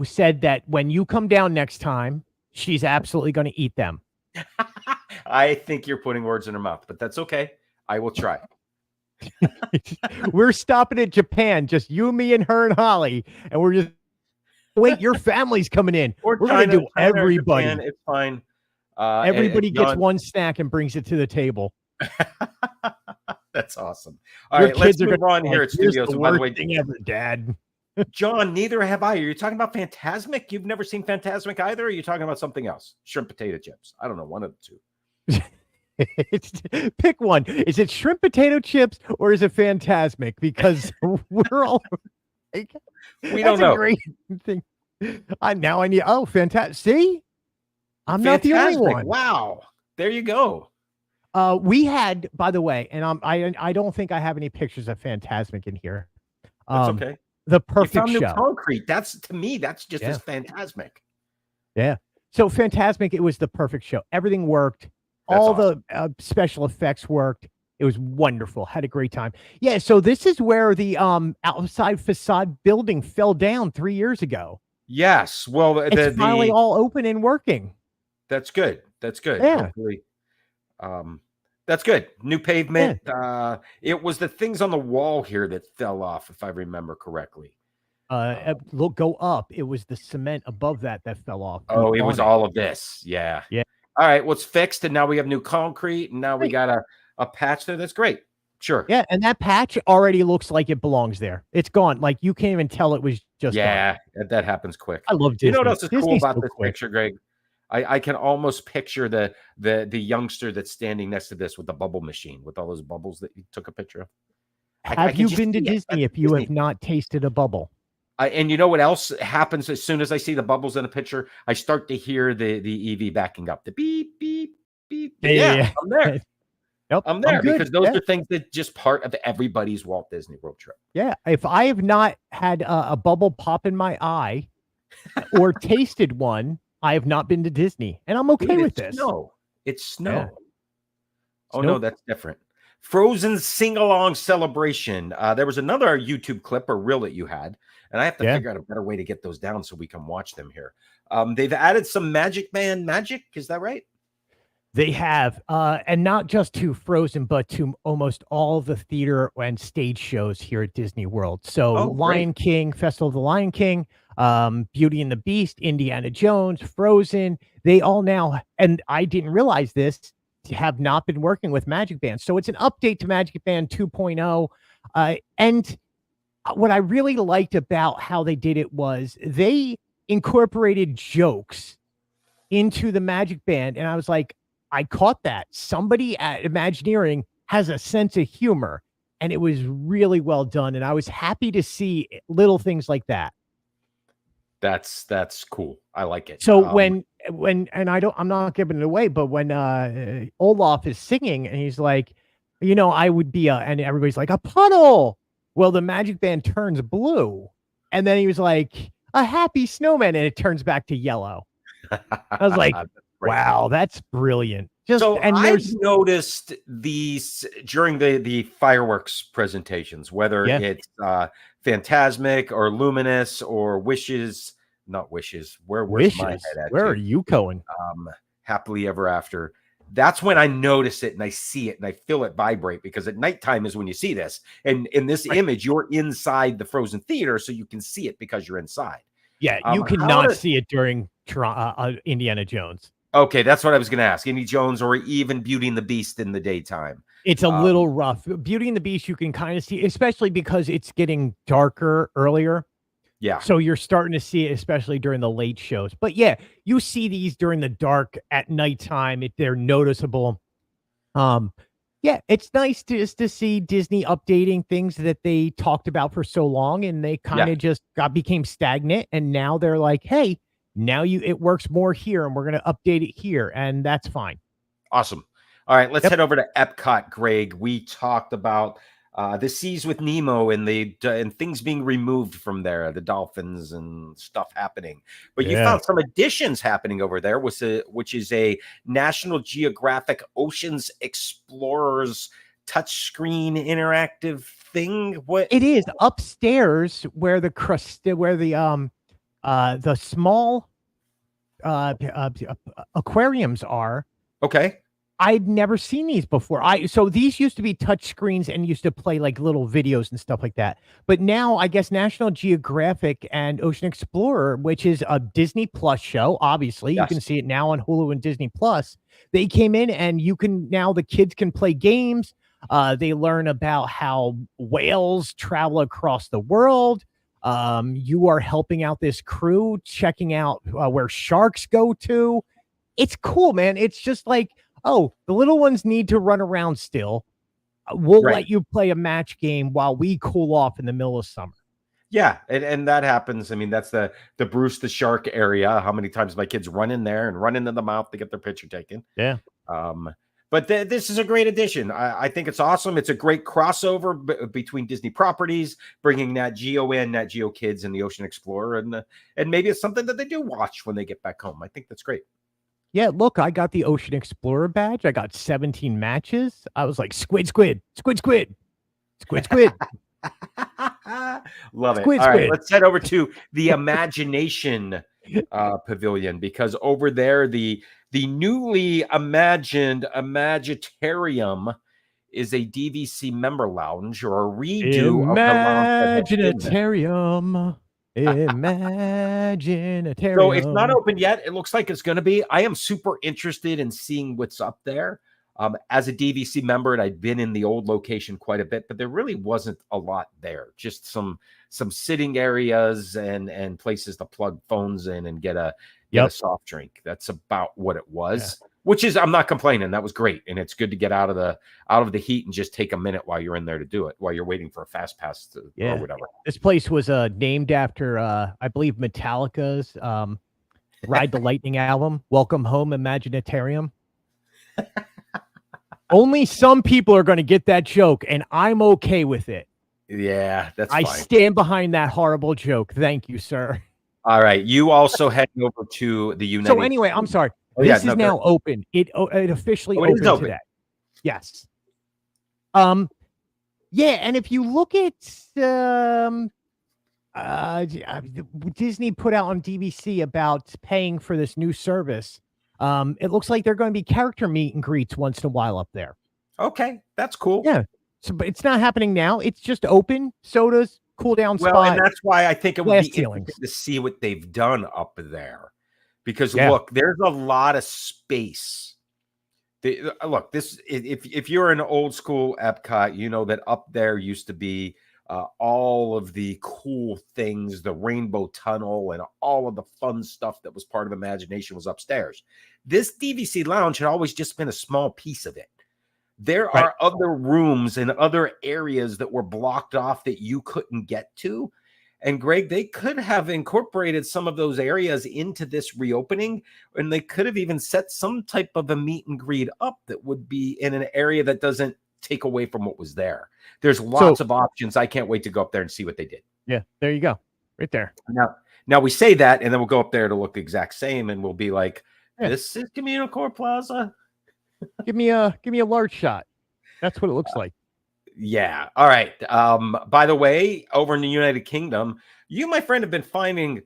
said that when you come down next time, she's absolutely going to eat them. I think you're putting words in her mouth, but that's okay. I will try. We're stopping at Japan, just you, me, and her and Holly, and we're just wait. Your family's coming in. We're going to do everybody. Japan, it's fine. Everybody gets one snack and brings it to the table. That's awesome. All right, let's move on here at Studios. The worst thing ever, Dad. John, neither have I. Are you talking about Fantasmic? You've never seen Fantasmic either? Or are you talking about something else? Shrimp potato chips. I don't know. One of the two. Pick one. Is it shrimp potato chips or is it Fantasmic? Because we're all like, we don't know. Great thing. I need. Oh, fantastic. See, I'm not the only one. Wow. There you go. We had, by the way, and I don't think I have any pictures of Fantasmic in here. That's okay. The perfect show. New concrete. That's, to me, that's just as Fantasmic. Yeah. So Fantasmic, it was the perfect show. Everything worked. All the special effects worked. It was wonderful. Had a great time. Yeah. So this is where the outside facade building fell down 3 years ago. Yes. Well, it's finally all open and working. That's good. That's good. Yeah. Hopefully, that's good. New pavement. Yeah. It was the things on the wall here that fell off, if I remember correctly. Look, go up. It was the cement above that fell off. Oh, it was all of this. Yeah. Yeah. All right. Well, it's fixed, and now we have new concrete, and now we got a patch there. That's great. Sure. Yeah, and that patch already looks like it belongs there. It's gone. Like you can't even tell it was just gone. That happens quick. I love Disney. You know what else is cool about so this quick. picture, Greg? I can almost picture the youngster that's standing next to this with the bubble machine with all those bubbles that you took a picture of. Have you been to Disney if you have not tasted a bubble? And you know what else happens as soon as I see the bubbles in a picture? I start to hear the EV backing up. The beep, beep, beep. Yeah. I'm there. Yep, I'm there because those are things that just part of everybody's Walt Disney World trip. Yeah. If I have not had a bubble pop in my eye or tasted one, I have not been to Disney, and I'm okay with this. No, it's snow. Yeah. Oh, no, that's different. Frozen sing-along celebration. There was another YouTube clip or reel that you had, and I have to figure out a better way to get those down so we can watch them here. They've added some Magic Band magic. Is that right? They have, and not just to Frozen, but to almost all the theater and stage shows here at Disney World. So Lion King, Festival of the Lion King, Beauty and the Beast, Indiana Jones, Frozen, they all now, and I didn't realize this, have not been working with Magic Band. So it's an update to Magic Band 2.0. And what I really liked about how they did it was they incorporated jokes into the Magic Band. And I was like, I caught that. Somebody at Imagineering has a sense of humor, and it was really well done. And I was happy to see little things like that. That's cool. I like it. So when I'm not giving it away, but when Olaf is singing and he's like, I would be and everybody's like, a puddle. Well, the Magic Band turns blue, and then he was like, a happy snowman, and it turns back to yellow. I was like, wow, that's brilliant. I've noticed these during the fireworks presentations, whether it's Phantasmic or Luminous or Wishes, not Wishes. Where's my head at? Where are you going? Happily Ever After. That's when I notice it and I see it and I feel it vibrate, because at nighttime is when you see this. And in this image, you're inside the Frozen theater, so you can see it because you're inside. Yeah, you cannot see it during Indiana Jones. Okay, that's what I was going to ask. Indiana Jones or even Beauty and the Beast in the daytime. It's a little rough. Beauty and the Beast, you can kind of see, especially because it's getting darker earlier. Yeah. So you're starting to see it, especially during the late shows. But yeah, you see these during the dark at nighttime. They're noticeable. Yeah, it's nice just to see Disney updating things that they talked about for so long, and they kind of just became stagnant. And now they're like, hey, now it works more here, and we're going to update it here, and that's fine. Awesome. All right, let's head over to Epcot, Greg. We talked about the seas with Nemo and and things being removed from there, the dolphins and stuff happening. But you found some additions happening over there, which is a National Geographic Oceans Explorers touchscreen interactive thing. What it is upstairs where the small aquariums are. Okay. I'd never seen these before. So these used to be touch screens and used to play like little videos and stuff like that. But now I guess National Geographic and Ocean Explorer, which is a Disney Plus show, obviously you can see it now on Hulu and Disney Plus. They came in and the kids can play games. They learn about how whales travel across the world. You are helping out this crew, checking out where sharks go to. It's cool, man. It's just like, oh, the little ones need to run around still. We'll let you play a match game while we cool off in the middle of summer. Yeah, and that happens. I mean, that's the Bruce the Shark area. How many times my kids run in there and run into the mouth to get their picture taken? Yeah. But this is a great addition. I think it's awesome. It's a great crossover between Disney properties, bringing Nat Geo in, Nat Geo Kids, and the Ocean Explorer, and maybe it's something that they do watch when they get back home. I think that's great. Yeah, look, I got the Ocean Explorer badge. I got 17 matches. I was like, squid, squid, squid, squid, squid, squid. Love it. All right, let's head over to the Imagination Pavilion, because over there, the The newly imagined Imagitarium is a DVC member lounge or a redo of the lounge that had been there. Imaginatarium. So it's not open yet. It looks like it's going to be. I am super interested in seeing what's up there. As a DVC member, and I'd been in the old location quite a bit, but there really wasn't a lot there. Just some sitting areas and places to plug phones in and get a soft drink. That's about what it was. Yeah. Which is, I'm not complaining. That was great, and it's good to get out of the heat and just take a minute while you're in there to do it, while you're waiting for a fast pass or whatever. This place was named after, I believe, Metallica's Ride the Lightning album. Welcome home, Imaginatarium. Only some people are going to get that joke, and I'm okay with it. Yeah, that's fine. I stand behind that horrible joke. Thank you, sir. All right, you also heading over to the United. So anyway, I'm sorry. This is now open. It officially opened today. Yes. Yeah, and if you look at Disney put out on DVC about paying for this new service, it looks like they're going to be character meet and greets once in a while up there. Okay, that's cool. Yeah. So, but it's not happening now. It's just open sodas, cool down spot. Well, and that's why I think it would be interesting to see what they've done up there. Because look, there's a lot of space. Look, this if you're an old school EPCOT, you know that up there used to be all of the cool things, the rainbow tunnel, and all of the fun stuff that was part of Imagination was upstairs. This DVC lounge had always just been a small piece of it. There are other rooms and other areas that were blocked off that you couldn't get to. And Greg, they could have incorporated some of those areas into this reopening, and they could have even set some type of a meet and greet up that would be in an area that doesn't take away from what was there. There's lots of options. I can't wait to go up there and see what they did. Yeah, there you go. Right there. Now we say that, and then we'll go up there to look the exact same, and we'll be like, this is Communicore Plaza. Give me a large shot. That's what it looks like. Yeah. All right. By the way, over in the United Kingdom, you, my friend, have been finding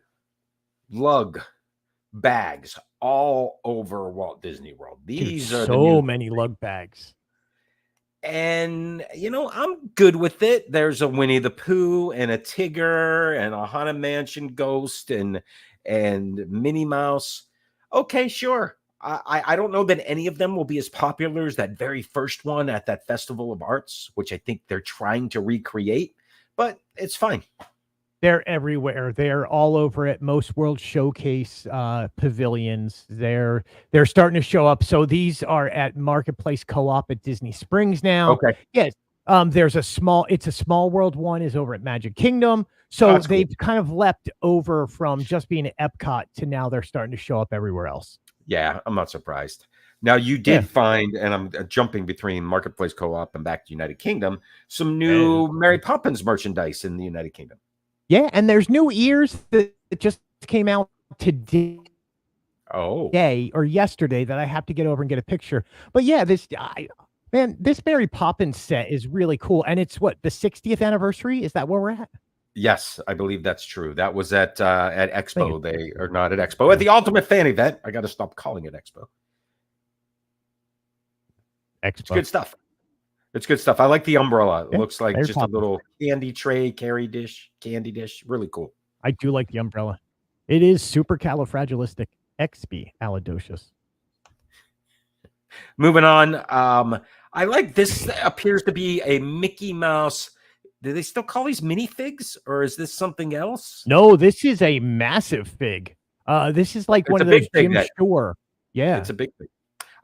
lug bags all over Walt Disney World. These are so many lug bags. And, you know, I'm good with it. There's a Winnie the Pooh and a Tigger and a Haunted Mansion ghost and Minnie Mouse. Okay, sure. I don't know that any of them will be as popular as that very first one at that Festival of Arts, which I think they're trying to recreate, but it's fine. They're everywhere. They're all over at most World Showcase pavilions. They're starting to show up. So these are at Marketplace Co-op at Disney Springs now. Okay. Yes. It's a Small World one is over at Magic Kingdom. So they've kind of leapt over from just being at Epcot to now they're starting to show up everywhere else. Yeah, I'm not surprised. Now, you did find, and I'm jumping between Marketplace Co-op and back to United Kingdom, some new Mary Poppins merchandise in the United Kingdom. Yeah, and there's new ears that just came out today. Day or yesterday that I have to get over and get a picture. But yeah, this Mary Poppins set is really cool. And it's what, the 60th anniversary? Is that where we're at? Yes, I believe that's true. That was at Expo. They are not at Expo. At the Ultimate Fan Event. I got to stop calling it Expo. It's good stuff. It's good stuff. I like the umbrella. It looks like just a little candy tray, candy dish. Really cool. I do like the umbrella. It is supercalifragilisticexpialidocious. Moving on. I like this. Appears to be a Mickey Mouse. Do they still call these minifigs, or is this something else? No, this is a massive fig. This is like one of those Jim Shore. Yeah, it's a big fig.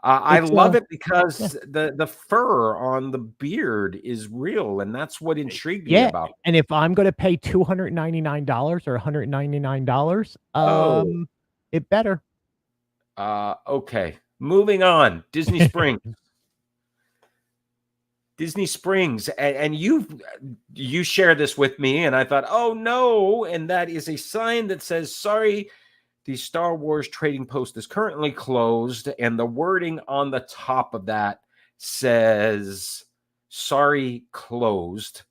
I love it because the fur on the beard is real, and that's what intrigued me about it. And if I'm going to pay $299 or $199, it better. Okay, moving on. Disney Springs. Disney Springs, and you share this with me, and I thought, oh no, and that is a sign that says, sorry, the Star Wars trading post is currently closed, and the wording on the top of that says, sorry, closed.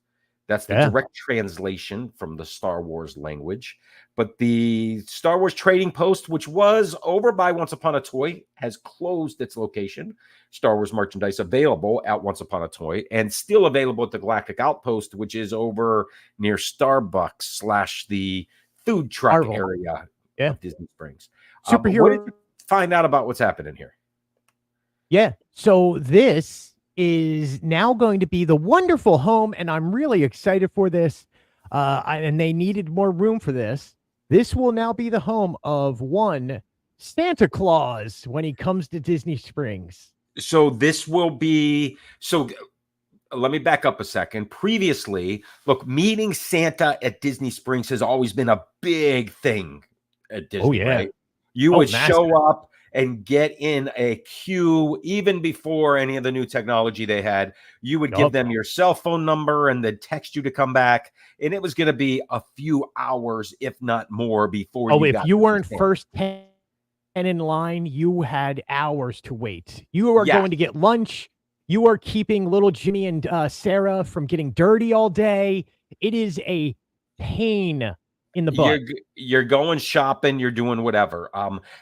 That's the direct translation from the Star Wars language. But the Star Wars Trading Post, which was over by Once Upon a Toy, has closed its location. Star Wars merchandise available at Once Upon a Toy and still available at the Galactic Outpost, which is over near Starbucks / the food truck area of Disney Springs. Superhero. What did you find out about what's happening here? Yeah. So this is now going to be the wonderful home, and I'm really excited for this. And they needed more room for this. This will now be the home of one Santa Claus when he comes to Disney Springs. So this will be let me back up a second. Previously, look, meeting Santa at Disney Springs has always been a big thing at Disney, right? You would show up and get in a queue even before any of the new technology they had. You would give them your cell phone number and they'd text you to come back. And it was going to be a few hours, if not more, before if you weren't first 10 in line, you had hours to wait. You are going to get lunch. You are keeping little Jimmy and Sarah from getting dirty all day. It is a pain in the butt. You're going shopping. You're doing whatever.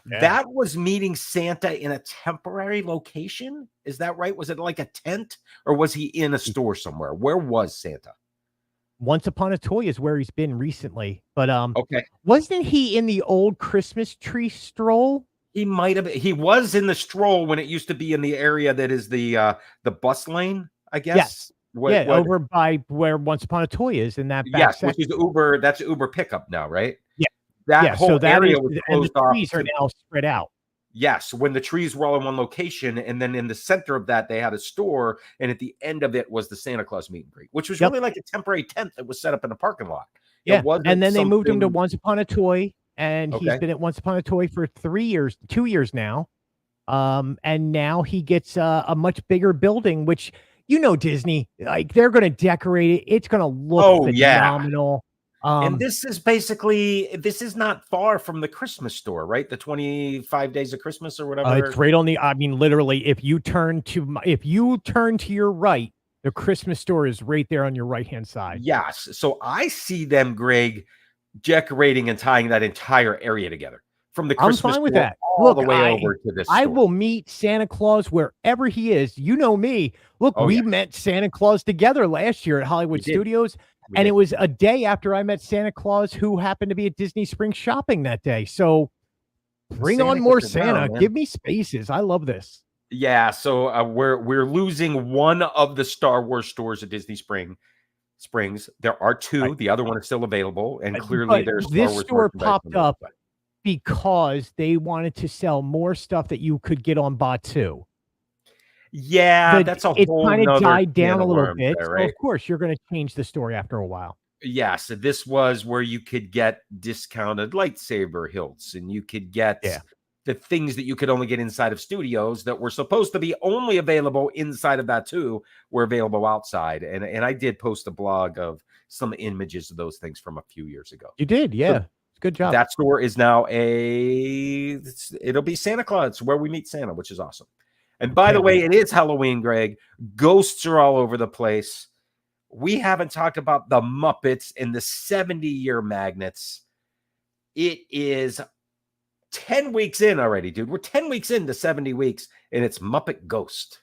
That was meeting Santa in a temporary location. Is that right? Was it like a tent or was he in a store somewhere? Where was Santa? Once Upon a Toy is where he's been recently. But wasn't he in the old Christmas tree stroll? He might have. He was in the stroll when it used to be in the area that is the bus lane, I guess. Yes. Over by where Once Upon a Toy is in that back section. Which is Uber. That's Uber pickup now, right? Yeah. That whole area was closed off. The trees are now spread out. Yes, when the trees were all in one location, and then in the center of that, they had a store, and at the end of it was the Santa Claus meet and greet, which was really like a temporary tent that was set up in a parking lot. Yeah, and then they moved him to Once Upon a Toy. And he's been at Once Upon a Toy for 2 years now. And now he gets a much bigger building, which, Disney, like they're going to decorate it. It's going to look phenomenal. And this is not far from the Christmas store, right? The 25 Days of Christmas or whatever. It's right on literally, if you turn to your right, the Christmas store is right there on your right-hand side. Yes. So I see them, Greg, decorating and tying that entire area together from the Christmas I'm fine with that. all the way over to this. I will meet Santa Claus wherever he is. You know me. Look, we met Santa Claus together last year at Hollywood Studios, and it was a day after I met Santa Claus, who happened to be at Disney Springs shopping that day. So bring on more Santa. Give me spaces. I love this. Yeah. So we're losing one of the Star Wars stores at Disney Springs. There are two. The other one is still available, and clearly there's this store popped up because they wanted to sell more stuff that you could get on Batu. Yeah, that's a whole. It kind of died down a little bit. There, right? So of course, you're going to change the story after a while. Yeah, so this was where you could get discounted lightsaber hilts, and you could get the things that you could only get inside of studios that were supposed to be only available inside of that too were available outside. And I did post a blog of some images of those things from a few years ago. You did, yeah. So good job. That store is now it'll be Santa Claus, where we meet Santa, which is awesome. And by the way, it is Halloween, Greg. Ghosts are all over the place. We haven't talked about the Muppets and the 70-year magnets. It is 10 weeks in already, dude. We're 10 weeks into 70 weeks, and it's Muppet Ghost.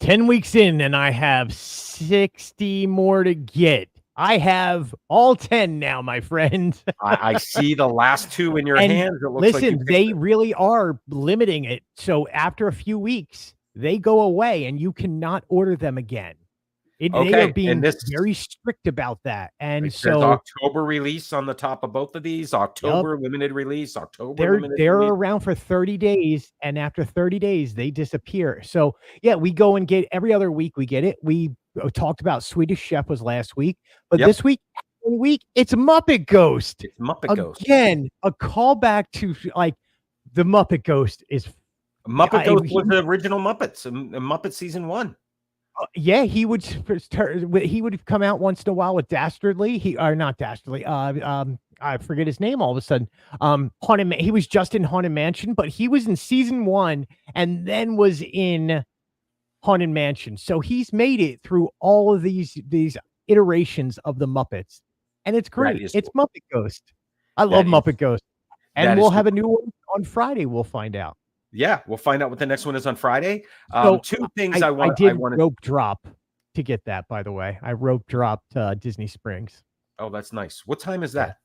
10 weeks in, and I have 60 more to get. I have all 10 now, my friend. I see the last two in your hands. It looks listen, they really are limiting it. So after a few weeks, they go away, and you cannot order them again. They are being very strict about that. And so October release on the top of both of these, October limited release, they're around for 30 days. And after 30 days, they disappear. So yeah, we go and get every other week. We get it. We talked about Swedish Chef was last week, but this week, it's Muppet Ghost. It's Muppet Ghost. Again, a callback to like the Muppet Ghost is Muppet Ghost was the original Muppets in Muppet season 1. Yeah, he would come out once in a while with Dastardly. I forget his name all of a sudden. He was just in Haunted Mansion, but he was in season 1 and then was in Haunted Mansion. So he's made it through all of these iterations of the Muppets, and it's great. It's Muppet Ghost. I love Muppet Ghosts. And we'll have a new one on Friday. We'll find out. Yeah, we'll find out what the next one is on Friday. So two things I did rope drop to get that, by the way. I rope dropped Disney Springs. Oh, that's nice. What time is that?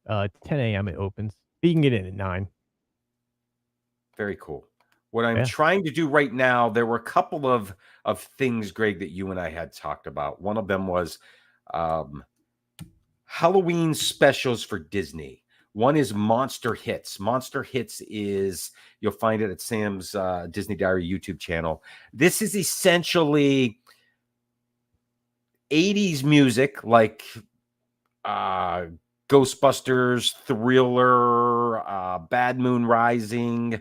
10 a.m. it opens. You can get in at 9. Very cool. What I'm trying to do right now, there were a couple of things, Greg, that you and I had talked about. One of them was Halloween specials for Disney. One is Monster Hits. Monster Hits is, you'll find it at Sam's Disney Diary YouTube channel. This is essentially 80s music like Ghostbusters, Thriller, Bad Moon Rising,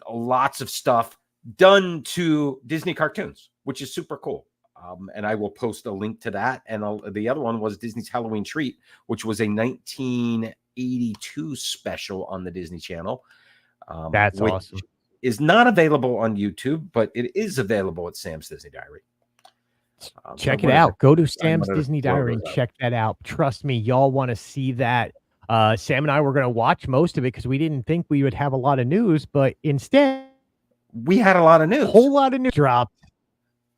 lots of stuff done to Disney cartoons, which is super cool. And I will post a link to that. And the other one was Disney's Halloween Treat, which was a 1982 special on the Disney Channel. That's awesome. Is not available on YouTube, but it is available at Sam's Disney Diary. Check it out. Go to Sam's Disney Diary and check that out. Trust me, y'all want to see that. Sam and I were going to watch most of it because we didn't think we would have a lot of news, but instead we had a lot of news. A whole lot of news dropped.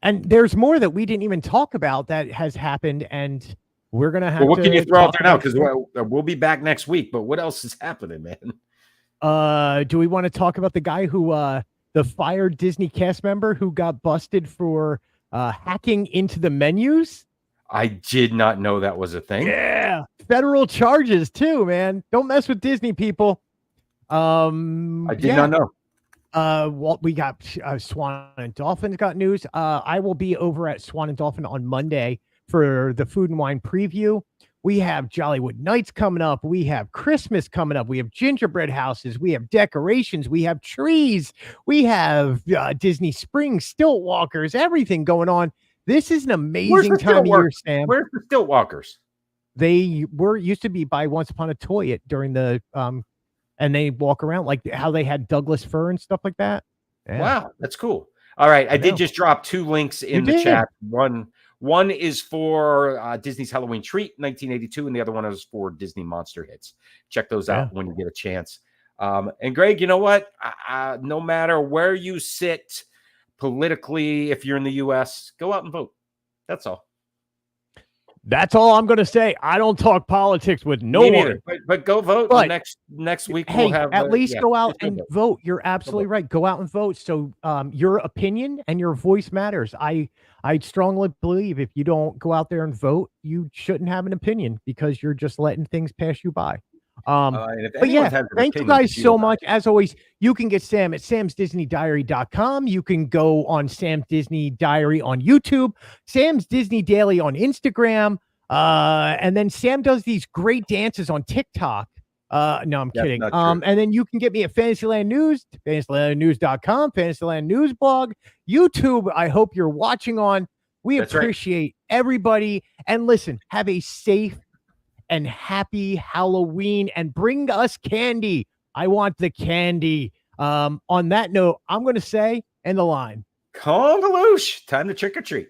And there's more that we didn't even talk about that has happened, and we're going to have what can you throw out there now? Because we'll be back next week, but what else is happening, man? Do we want to talk about the guy who, the fired Disney cast member who got busted for hacking into the menus? I did not know that was a thing. Yeah. Federal charges too, man. Don't mess with Disney, people. I did not know. Walt, we got Swan and Dolphin got news. I will be over at Swan and Dolphin on Monday for the Food and Wine preview. We have Jollywood Nights coming up. We have Christmas coming up. We have gingerbread houses. We have decorations. We have trees. We have Disney Springs, stilt walkers, everything going on. This is an amazing time of year, Sam. Where's the stilt walkers? They used to be by Once Upon a Toy during the and they walk around like how they had Douglas fir and stuff like that. Yeah. Wow, that's cool. All right, I did just drop 2 links in the chat. One is for Disney's Halloween Treat, 1982, and the other one is for Disney Monster Hits. Check those out when you get a chance. And Greg, you know what? No matter where you sit politically, if you're in the U.S., go out and vote. That's all. That's all I'm going to say. I don't talk politics with no one. But go vote. But next week we'll have at least go out and vote. You're absolutely right. Go out and vote. So your opinion and your voice matters. I strongly believe if you don't go out there and vote, you shouldn't have an opinion because you're just letting things pass you by. But yeah, thank you guys so much. As always, you can get Sam at samsdisneydiary.com. You can go on Sam's Disney Diary on YouTube, Sam's Disney Daily on Instagram. And then Sam does these great dances on TikTok. No, I'm kidding. And then you can get me at Fantasyland News, fantasylandnews.com, Fantasyland News blog, YouTube. I hope you're watching on. We appreciate everybody. And listen, have a safe and happy Halloween and bring us candy. I want the candy. On that note, I'm going to say, end the line. Convoloosh. Time to trick or treat.